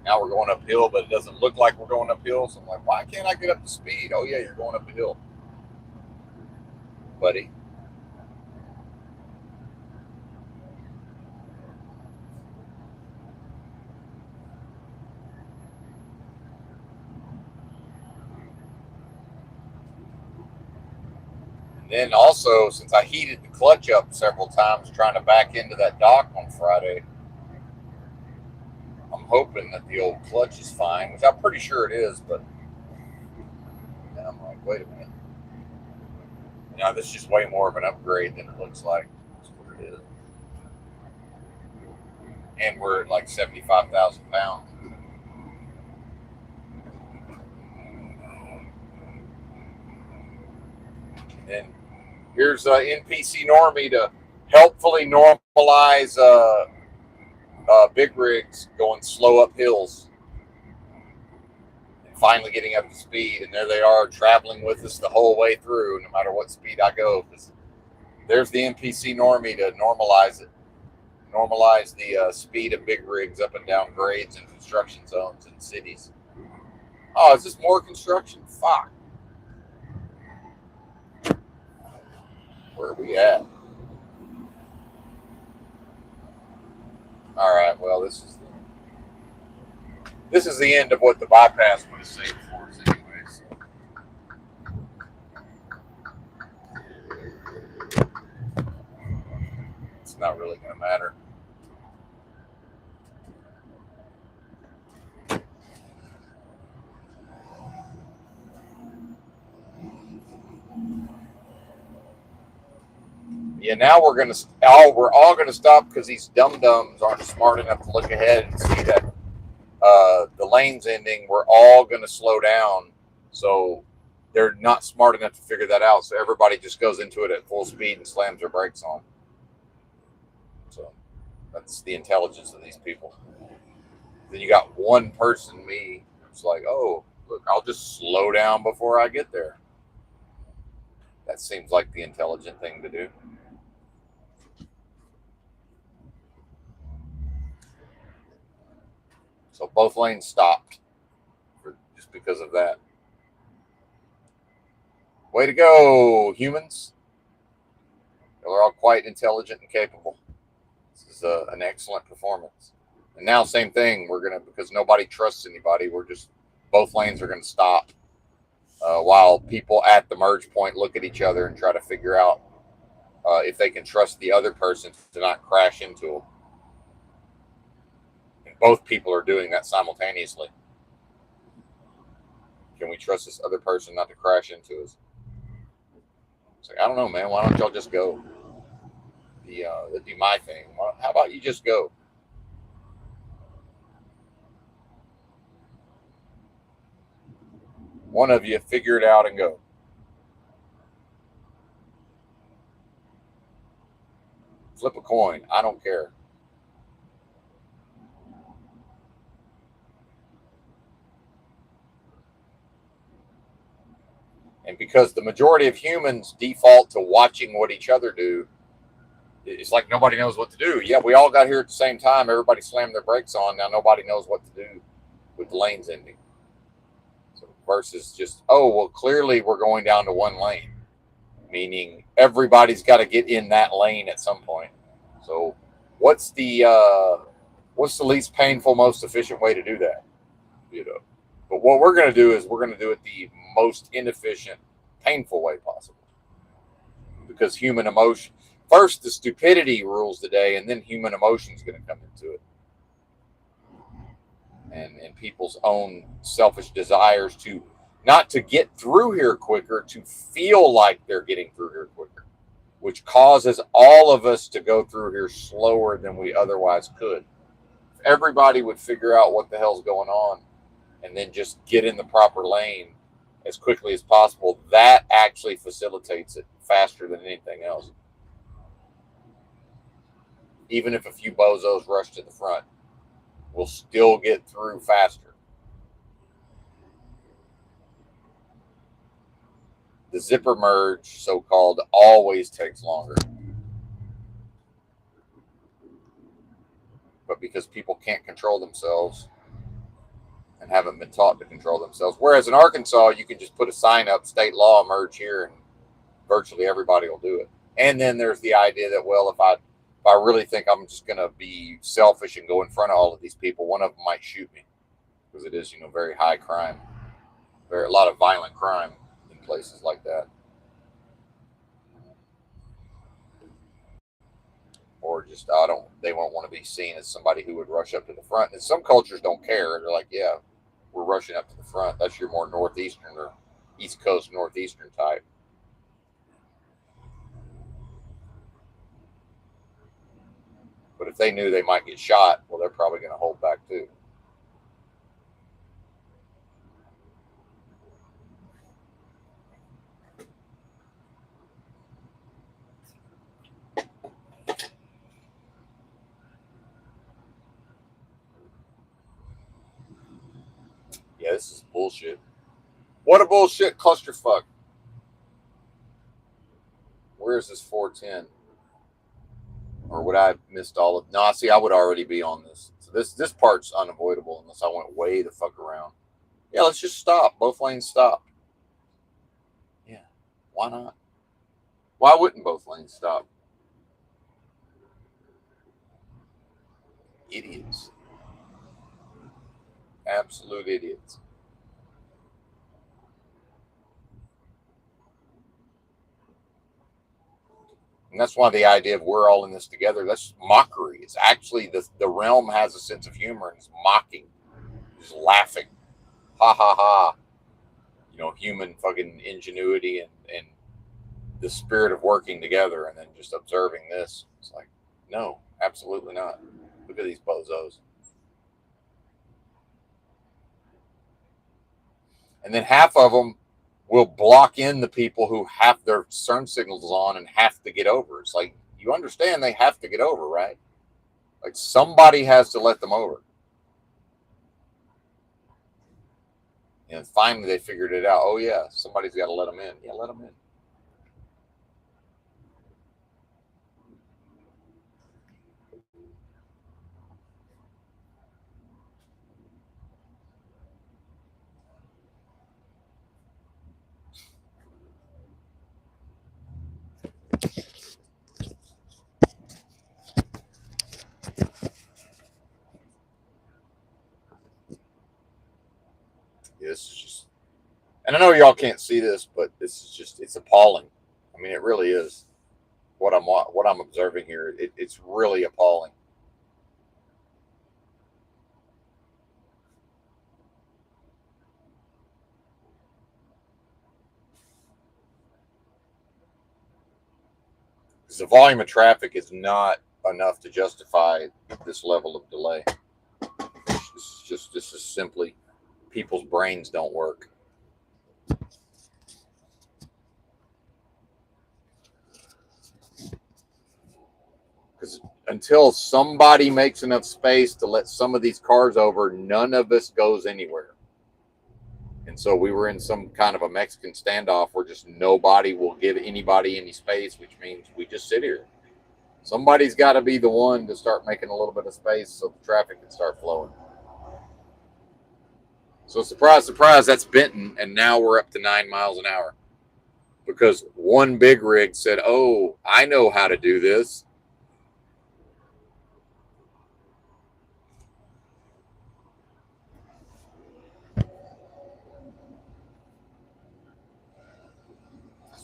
Now we're going uphill, but it doesn't look like we're going uphill. So I'm like, why can't I get up to speed? Oh, yeah, you're going up the hill, buddy. And then also, since I heated the clutch up several times trying to back into that dock on Friday, I'm hoping that the old clutch is fine, which I'm pretty sure it is, but I'm like, wait a minute. This is just way more of an upgrade than it looks like. That's what it is. And we're at like 75,000 pounds. And here's NPC Normie to helpfully normalize big rigs going slow up hills. Finally getting up to speed, and there they are traveling with us the whole way through, no matter what speed I go. There's the NPC Normie to normalize it. Normalize the speed of big rigs up and down grades and construction zones in cities. Oh, is this more construction? Fuck. Where are we at? All right, well, this is the end of what the bypass would have saved for us anyway. So. It's not really going to matter. Yeah, now we're all gonna stop because these dum dums aren't smart enough to look ahead and see that the lane's ending. We're all gonna slow down, so they're not smart enough to figure that out. So everybody just goes into it at full speed and slams their brakes on. So that's the intelligence of these people. Then you got one person, me. It's like, oh, look, I'll just slow down before I get there. That seems like the intelligent thing to do. So both lanes stopped just because of that. Way to go, humans. They're all quite intelligent and capable. This is an excellent performance. And now, same thing. Because nobody trusts anybody, both lanes are going to stop while people at the merge point look at each other and try to figure out if they can trust the other person to not crash into them. And both people are doing that simultaneously. Can we trust this other person not to crash into us? It's like, I don't know, man. Why don't y'all just go? That'd be my thing. How about you just go? One of you figure it out and go. Flip a coin. I don't care. And because the majority of humans default to watching what each other do, It's like nobody knows what to do. Yeah, we all got here at the same time. Everybody slammed their brakes on. Now nobody knows what to do with the lanes ending. So versus just, oh, well, clearly we're going down to one lane, meaning everybody's got to get in that lane at some point. So what's the least painful, most efficient way to do that? But what we're going to do is we're going to do it the most inefficient, painful way possible. Because human emotion, first the stupidity rules the day, and then human emotion is going to come into it. And people's own selfish desires to not to get through here quicker, to feel like they're getting through here quicker, which causes all of us to go through here slower than we otherwise could. If everybody would figure out what the hell's going on and then just get in the proper lane as quickly as possible, that actually facilitates it faster than anything else. Even if a few bozos rush to the front, we'll still get through faster. The zipper merge, so-called, always takes longer. But because people can't control themselves and haven't been taught to control themselves. Whereas in Arkansas, you can just put a sign up, state law, merge here, and virtually everybody will do it. And then there's the idea that, well, if I really think I'm just going to be selfish and go in front of all of these people, one of them might shoot me, because it is, very high crime, a lot of violent crime in places like that. Or just, they won't want to be seen as somebody who would rush up to the front. And some cultures don't care. They're like, yeah, we're rushing up to the front. That's your more northeastern or East Coast northeastern type. But if they knew they might get shot, well, they're probably going to hold back too. Yeah, this is bullshit. What a bullshit clusterfuck. Where is this 410? Or would I have missed all of? No, see, I would already be on this. So this part's unavoidable unless I went way the fuck around. Yeah, let's just stop. Both lanes stop. Yeah, why not? Why wouldn't both lanes stop? Idiots. Absolute idiots. And that's why the idea of we're all in this together, that's mockery. It's actually the realm has a sense of humor and is mocking, just laughing. Ha ha ha. Human fucking ingenuity and the spirit of working together, and then just observing this. It's like, no, absolutely not. Look at these bozos. And then half of them will block in the people who have their turn signals on and have to get over. It's like, you understand they have to get over, right? Like somebody has to let them over. And finally they figured it out. Oh yeah, somebody's got to let them in. Yeah, let them in. Yeah, this is just, and I know y'all can't see this, but this is just, it's appalling. I mean, it really is. What I'm observing here, it's really appalling. Because the volume of traffic is not enough to justify this level of delay. This is simply people's brains don't work. Because until somebody makes enough space to let some of these cars over, none of us goes anywhere. And so we were in some kind of a Mexican standoff where just nobody will give anybody any space, which means we just sit here. Somebody's got to be the one to start making a little bit of space so the traffic can start flowing. So surprise, surprise, that's Benton, and now we're up to 9 miles an hour. Because one big rig said, oh, I know how to do this.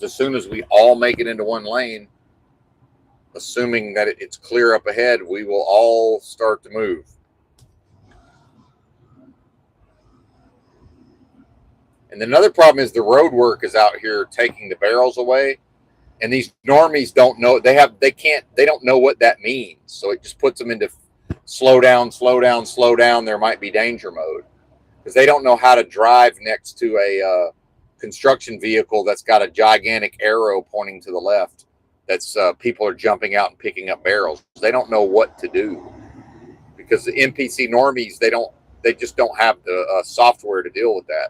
As soon as we all make it into one lane, assuming that it's clear up ahead, we will all start to move. And another problem is the road work is out here taking the barrels away. And these normies don't know, they don't know what that means. So it just puts them into slow down, slow down, slow down. There might be danger mode because they don't know how to drive next to a construction vehicle that's got a gigantic arrow pointing to the left. That's people are jumping out and picking up barrels. They don't know what to do because the NPC normies, they just don't have the software to deal with that.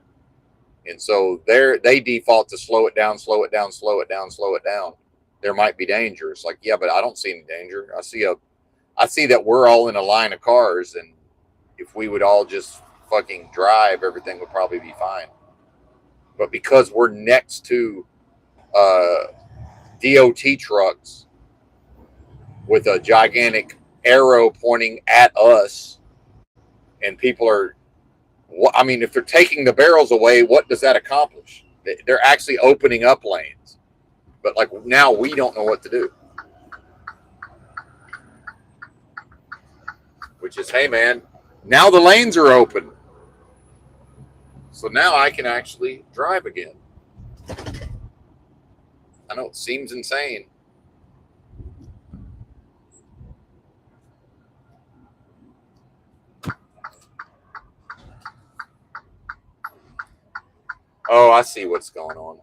And so they default to slow it down, slow it down, slow it down, slow it down. There might be danger. It's like, yeah, but I don't see any danger. I see that we're all in a line of cars, and if we would all just fucking drive, everything would probably be fine. But because we're next to DOT trucks with a gigantic arrow pointing at us, and people are, I mean, if they're taking the barrels away, what does that accomplish? They're actually opening up lanes. But like now we don't know what to do. Which is, hey man, now the lanes are open. So now I can actually drive again. I know it seems insane. Oh, I see what's going on.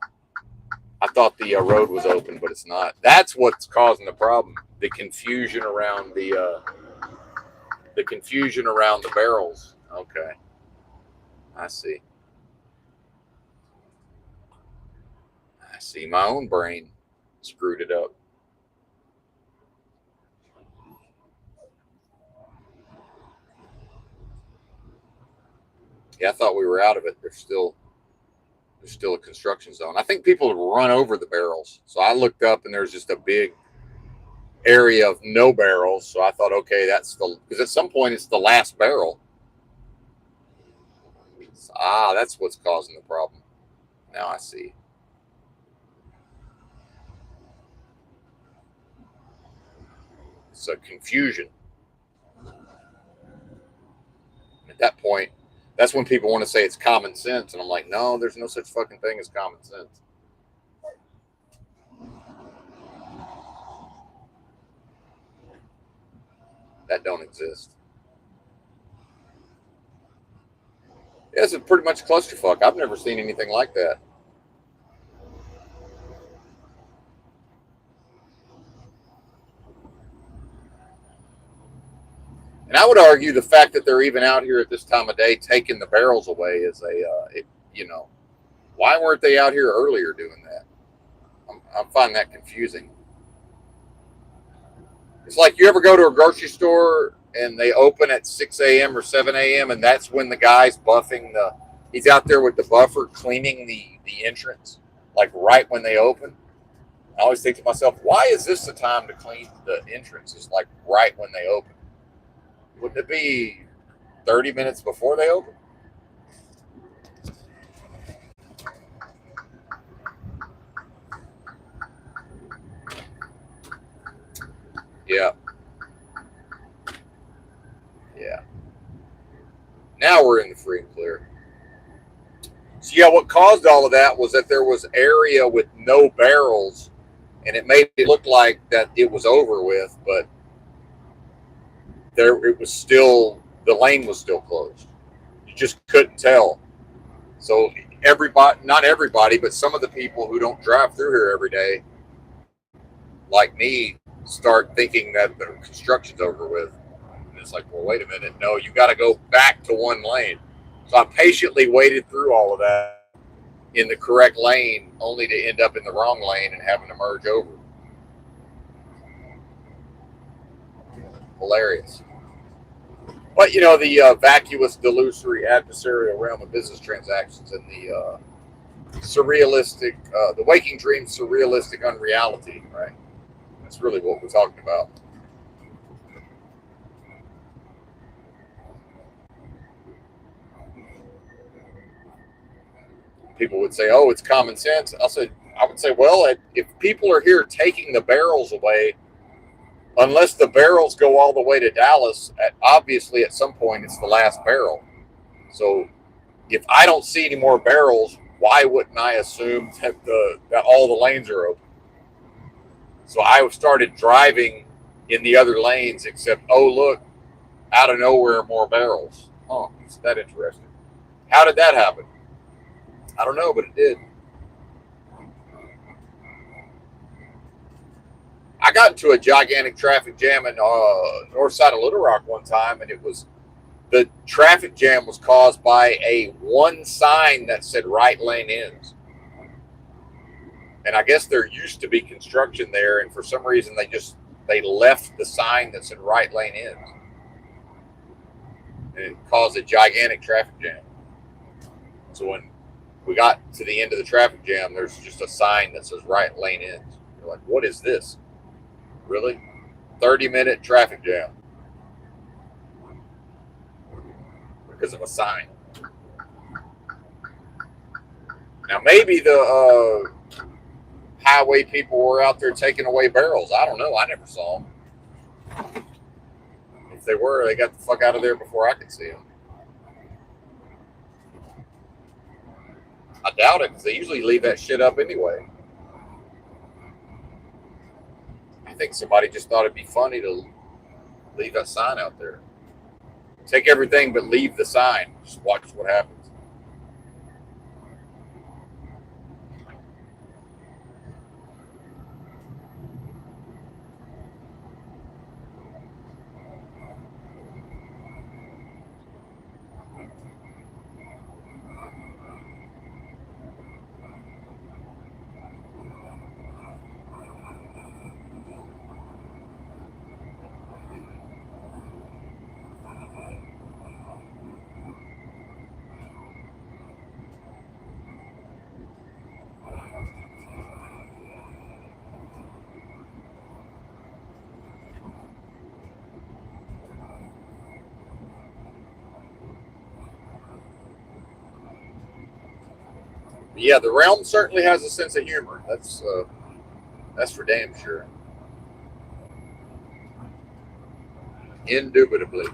I thought the road was open, but it's not. That's what's causing the problem. The confusion around the barrels. Okay, I see. I see. My own brain screwed it up. Yeah, I thought we were out of it. There's still a construction zone. I think people would run over the barrels. So I looked up and there's just a big area of no barrels. So I thought, okay, because at some point it's the last barrel. So, that's what's causing the problem. Now I see. It's a confusion. At that point, that's when people want to say it's common sense. And I'm like, no, there's no such fucking thing as common sense. That don't exist. Yeah, it's pretty much clusterfuck. I've never seen anything like that. And I would argue the fact that they're even out here at this time of day taking the barrels away is why weren't they out here earlier doing that? I find that confusing. It's like you ever go to a grocery store and they open at 6 a.m. or 7 a.m. and that's when the guy's he's out there with the buffer cleaning the entrance, like right when they open. I always think to myself, why is this the time to clean the entrances, like right when they open? Wouldn't it be 30 minutes before they open? Yeah. Yeah. Now we're in the free and clear. So yeah, what caused all of that was that there was area with no barrels, and it made it look like that it was over with, but the lane was still closed. You just couldn't tell. So not everybody, but some of the people who don't drive through here every day, like me, start thinking that the construction's over with. And it's like, well, wait a minute. No, you got to go back to one lane. So I patiently waited through all of that in the correct lane, only to end up in the wrong lane and having to merge over. Hilarious. But you know, the vacuous, delusory, adversarial realm of business transactions and the surrealistic, the waking dream, surrealistic unreality, right? That's really what we're talking about. People would say, "Oh, it's common sense." I would say, well, if people are here taking the barrels away, unless the barrels go all the way to Dallas, obviously at some point it's the last barrel. So if I don't see any more barrels, why wouldn't I assume that all the lanes are open? So I started driving in the other lanes, except, oh, look, out of nowhere, more barrels. Oh, isn't that interesting? How did that happen? I don't know, but it did. I got into a gigantic traffic jam in north side of Little Rock one time, and the traffic jam was caused by a one sign that said right lane ends. And I guess there used to be construction there, and for some reason they left the sign that said right lane ends, and it caused a gigantic traffic jam. So when we got to the end of the traffic jam, there's just a sign that says right lane ends. You're like, what is this? Really? 30-minute traffic jam because of a sign. Now maybe the highway people were out there taking away barrels. I don't know. I never saw them. If they were, they got the fuck out of there before I could see them. I doubt it, because they usually leave that shit up anyway. I think somebody just thought it'd be funny to leave that sign out there. Take everything but leave the sign. Just watch what happens. Yeah, the realm certainly has a sense of humor. That's for damn sure. Indubitably.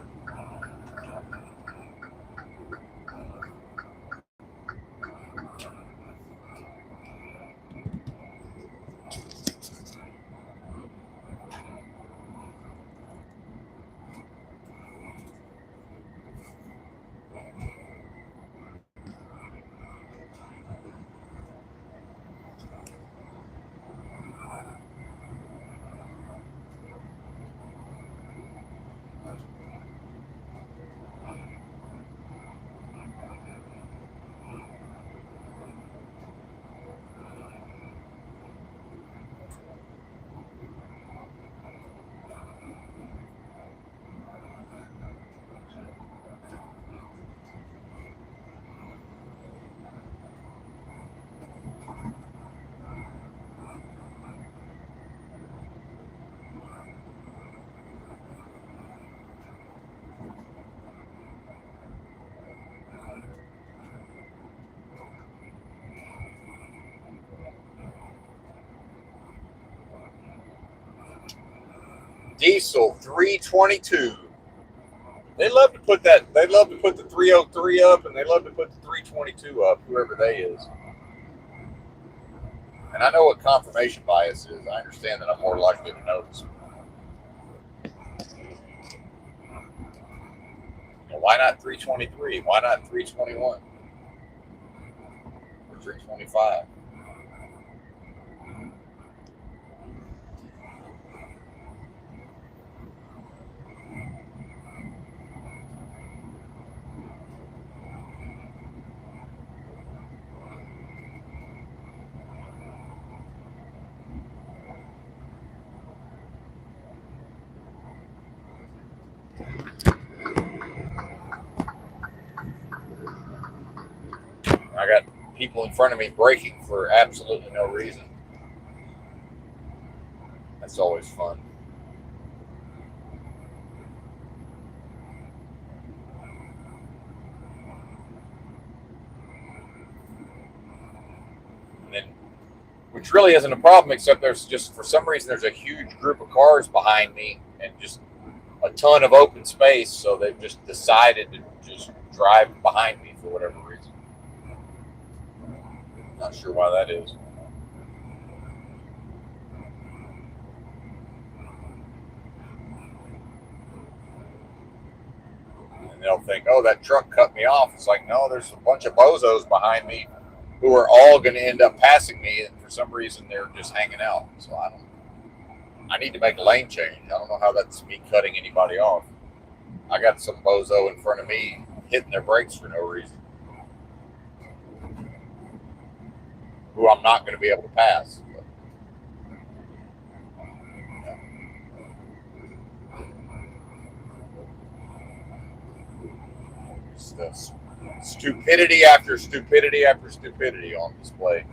Diesel 322. They love to put that. They love to put the 303 up, and they love to put the 322 up, whoever they is. And I know what confirmation bias is. I understand that I'm more likely to notice. Well, why not 323? Why not 321 or 325? people in front of me braking for absolutely no reason. That's always fun. And then, which really isn't a problem, except there's just, for some reason, there's a huge group of cars behind me and just a ton of open space, so they've just decided to just drive behind me for whatever reason. Not sure why that is. And they'll think, oh, that truck cut me off. It's like, no, there's a bunch of bozos behind me who are all going to end up passing me, and for some reason they're just hanging out. So I need to make a lane change. I don't know how that's me cutting anybody off. I got some bozo in front of me hitting their brakes for no reason, who I'm not going to be able to pass. But, yeah. Just stupidity after stupidity after stupidity on display.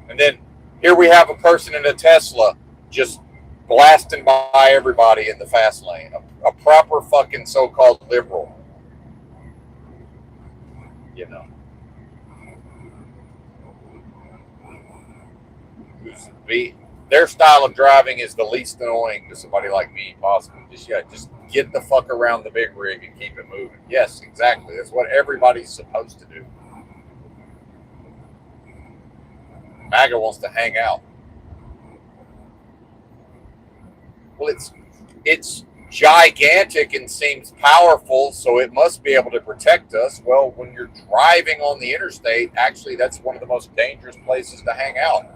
And then here we have a person in a Tesla just blasting by everybody in the fast lane. A proper fucking so-called liberal. You know. Their style of driving is the least annoying to somebody like me possible. Just get the fuck around the big rig and keep it moving. Yes, exactly. That's what everybody's supposed to do. MAGA wants to hang out. Well, it's gigantic and seems powerful, so it must be able to protect us. Well, when you're driving on the interstate, actually, that's one of the most dangerous places to hang out.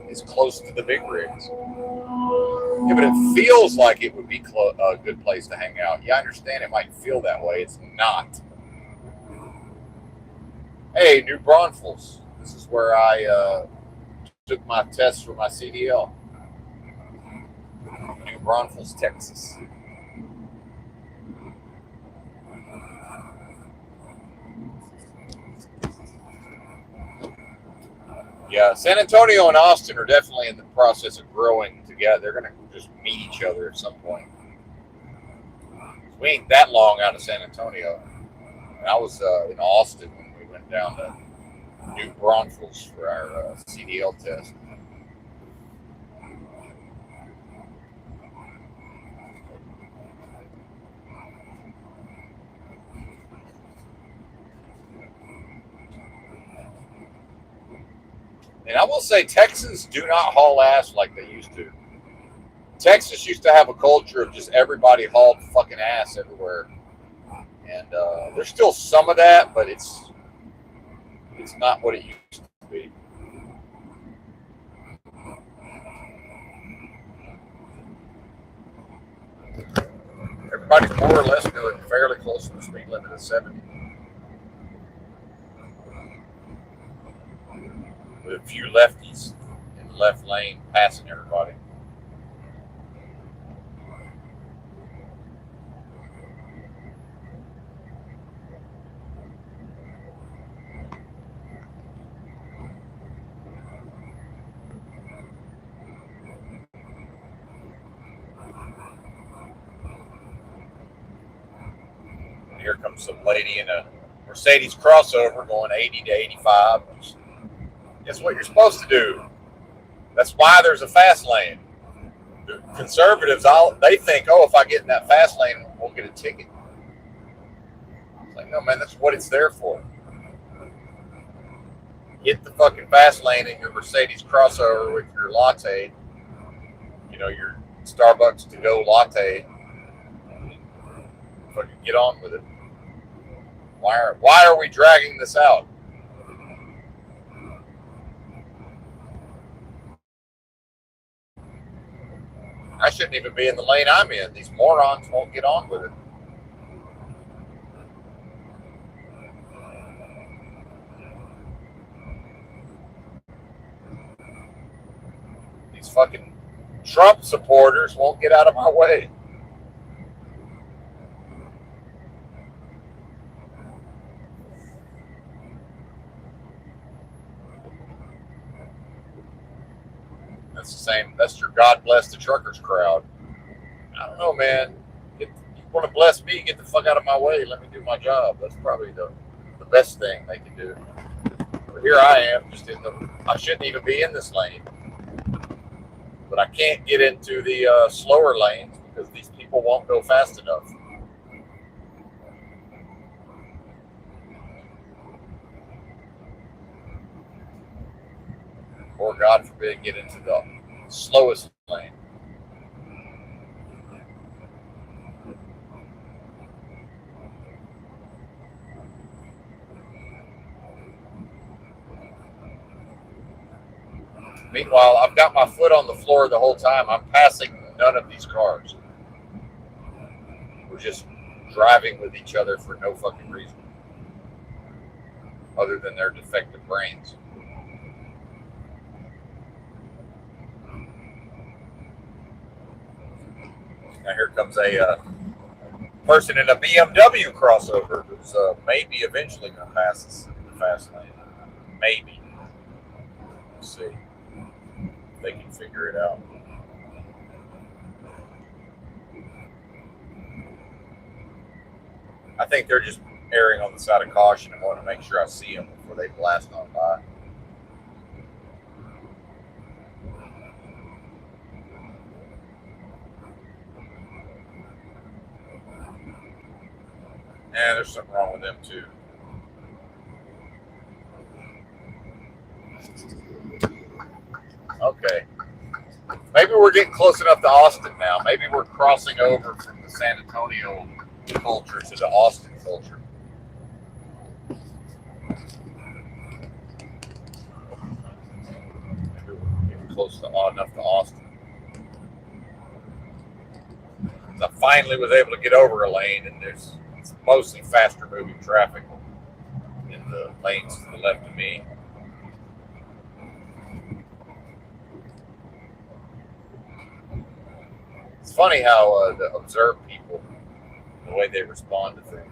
It's close to the big rigs. Yeah, but it feels like it would be a good place to hang out. Yeah, I understand it might feel that way. It's not. Hey, New Braunfels. This is where I took my test for my CDL. New Braunfels, Texas. Yeah, San Antonio and Austin are definitely in the process of growing together. They're going to just meet each other at some point. We ain't that long out of San Antonio. And I was in Austin when we went down to New Braunfels for our CDL test. And I will say, Texans do not haul ass like they used to. Texas used to have a culture of just everybody hauled fucking ass everywhere. And there's still some of that, but it's not what it used to be. Everybody's more or less doing fairly close to the speed limit of 70. With a few lefties in the left lane passing everybody. And here comes some lady in a Mercedes crossover going 80 to 85. That's what you're supposed to do. That's why there's a fast lane. The conservatives, they think, oh, if I get in that fast lane, we'll get a ticket. It's like, no, man, that's what it's there for. Get the fucking fast lane in your Mercedes crossover with your latte, your Starbucks to go latte. Fucking get on with it. Why are we dragging this out? I shouldn't even be in the lane I'm in. These morons won't get on with it. These fucking Trump supporters won't get out of my way. That's the same. That's your God bless the truckers crowd. I don't know, man. You want to bless me? Get the fuck out of my way. Let me do my job. That's probably the best thing they can do. But here I am, just in the. I shouldn't even be in this lane, but I can't get into the slower lanes because these people won't go fast enough. Or God forbid, get into the slowest lane. Meanwhile, I've got my foot on the floor the whole time. I'm passing none of these cars. We're just driving with each other for no fucking reason, other than their defective brains. Now here comes a person in a BMW crossover who's maybe eventually going to pass us in the fast lane. Maybe. We'll see if they can figure it out. I think they're just erring on the side of caution and want to make sure I see them before they blast on by. Yeah, there's something wrong with them too. Okay. Maybe we're getting close enough to Austin now. Maybe we're crossing over from the San Antonio culture to the Austin culture. Maybe we're getting close to enough to Austin. I finally was able to get over a lane, and it's mostly faster moving traffic in the lanes to the left of me. It's funny how to observe people, the way they respond to things.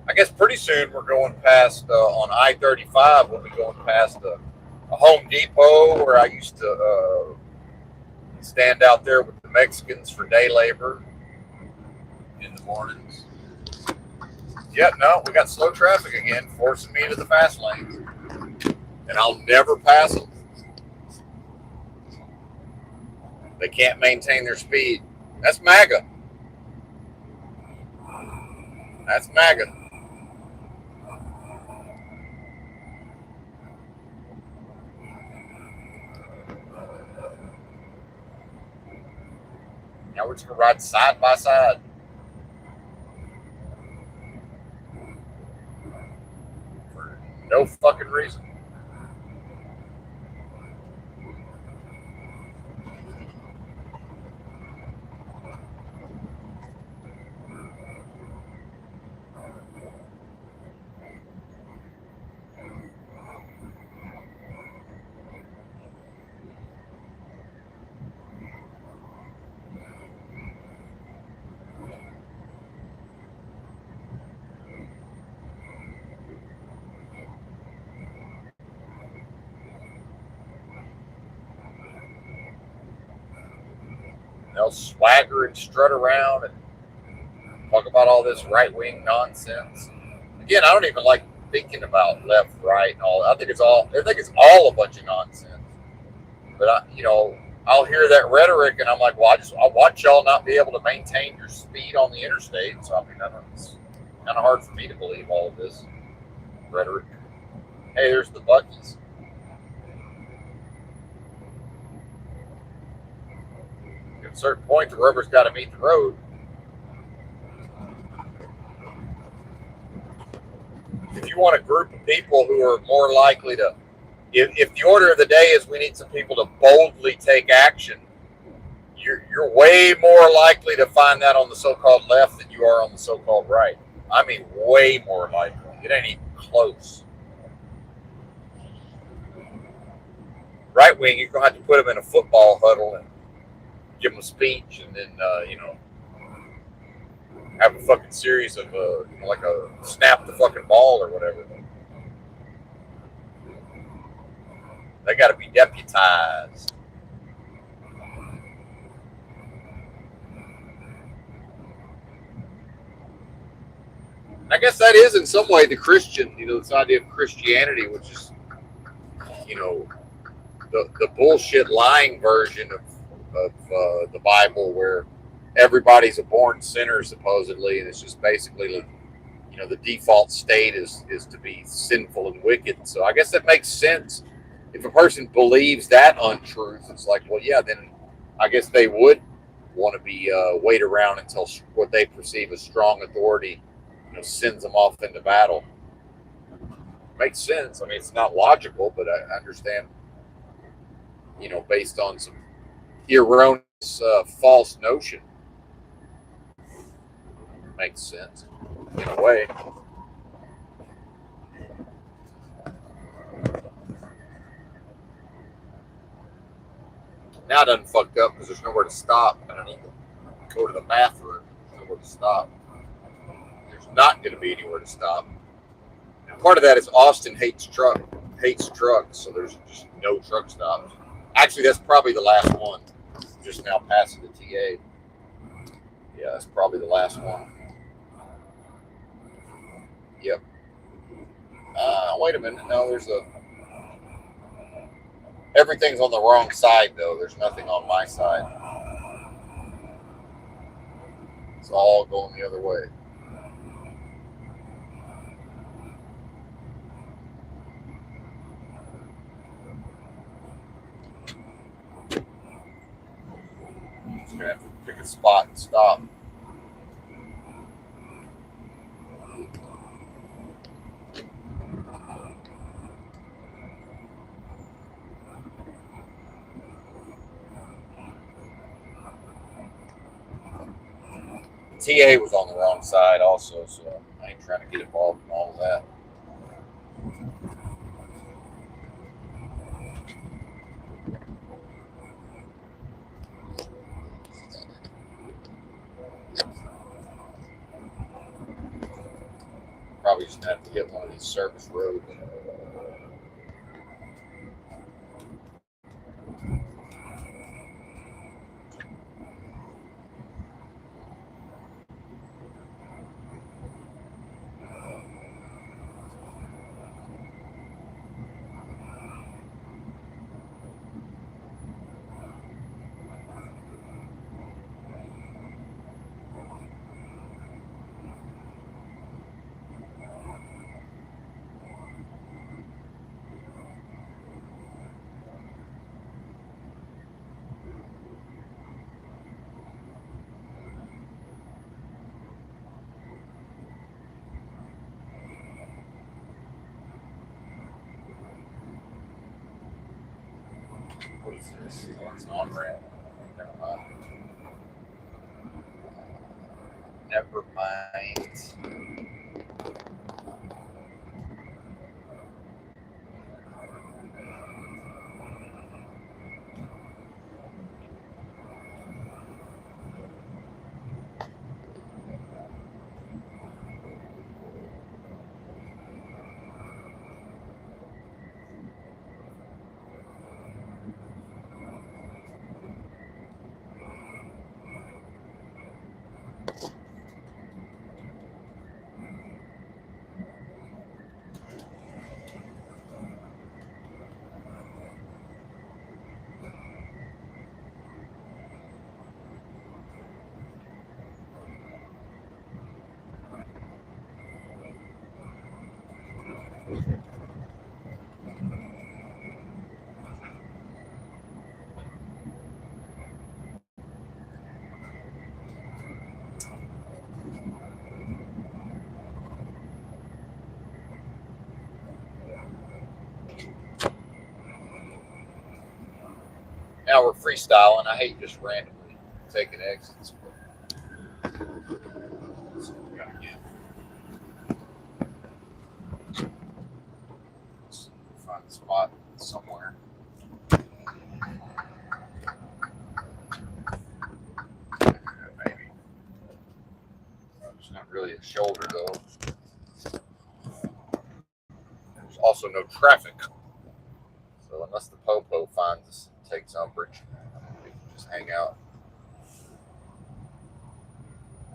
I guess pretty soon we're going past on I-35. We'll be going past a Home Depot where I used to stand out there with the Mexicans for day labor in the mornings. Yep, no, we got slow traffic again, forcing me into the fast lanes, and I'll never pass them. They can't maintain their speed. That's MAGA. That's MAGA. Now we're just going to ride side by side. For no fucking reason. They'll swagger and strut around and talk about all this right-wing nonsense. Again, I don't even like thinking about left, right, and all. I think it's all a bunch of nonsense. But I'll hear that rhetoric, and I'm like, well, I watch y'all not be able to maintain your speed on the interstate. So I mean, it's kind of hard for me to believe all of this rhetoric. Hey, there's the Buc-ee's. At a certain point, the rubber's got to meet the road. If you want a group of people who are more likely to if the order of the day is we need some people to boldly take action, you're way more likely to find that on the so-called left than you are on the so-called right. I mean, way more likely. It ain't even close. Right wing, you're gonna have to put them in a football huddle and give them a speech, and then have a fucking series of like a snap the fucking ball or whatever. They got to be deputized. I guess that is in some way the Christian, this idea of Christianity, which is, the bullshit lying version of the Bible, where everybody's a born sinner supposedly, and it's just basically, the default state is to be sinful and wicked. So I guess that makes sense. If a person believes that untruth, it's like, well, yeah, then I guess they would want to be wait around until what they perceive as strong authority, sends them off into battle. Makes sense. I mean, it's not logical, but I understand, based on some erroneous false notion. Makes sense in a way. Now it doesn't fucked up because there's nowhere to stop. I don't need to go to the bathroom. There's nowhere to stop. There's not going to be anywhere to stop. And part of that is Austin hates trucks, so there's just no truck stops. Actually, that's probably the last one. Just now passing the TA. Yeah, that's probably the last one. Yep. Wait a minute. No, everything's on the wrong side, though. There's nothing on my side. It's all going the other way. Just gonna have to pick a spot and stop. TA was on the wrong side also, so I ain't trying to get involved in all of that. Probably just gonna have to hit one of these service roads. What is this? Oh, it's an on-ramp. Never mind. now we're freestyling. I hate just randomly taking exits. So we gotta find a spot somewhere. Maybe. It's not really a shoulder though. There's also no traffic. So unless the popo finds us and takes umbrage, we can just hang out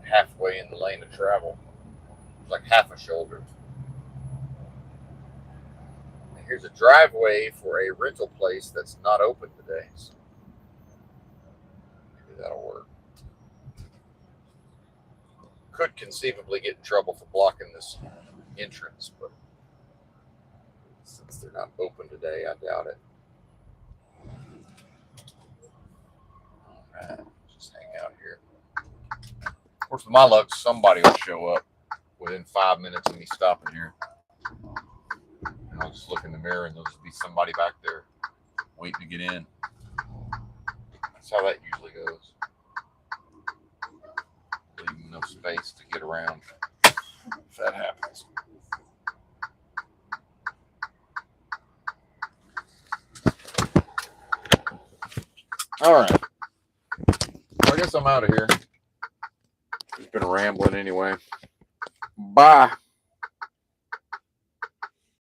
halfway in the lane of travel. It's like half a shoulder. And here's a driveway for a rental place that's not open today. So maybe that'll work. Could conceivably get in trouble for blocking this entrance, but since they're not open today, I doubt it. All right, just hang out here. Of course, with my luck, somebody will show up within 5 minutes of me stopping here. And I'll just look in the mirror and there'll just be somebody back there waiting to get in. That's how that usually goes. Leaving enough space to get around if that happens. All right. Well, I guess I'm out of here. It's been rambling anyway. Bye.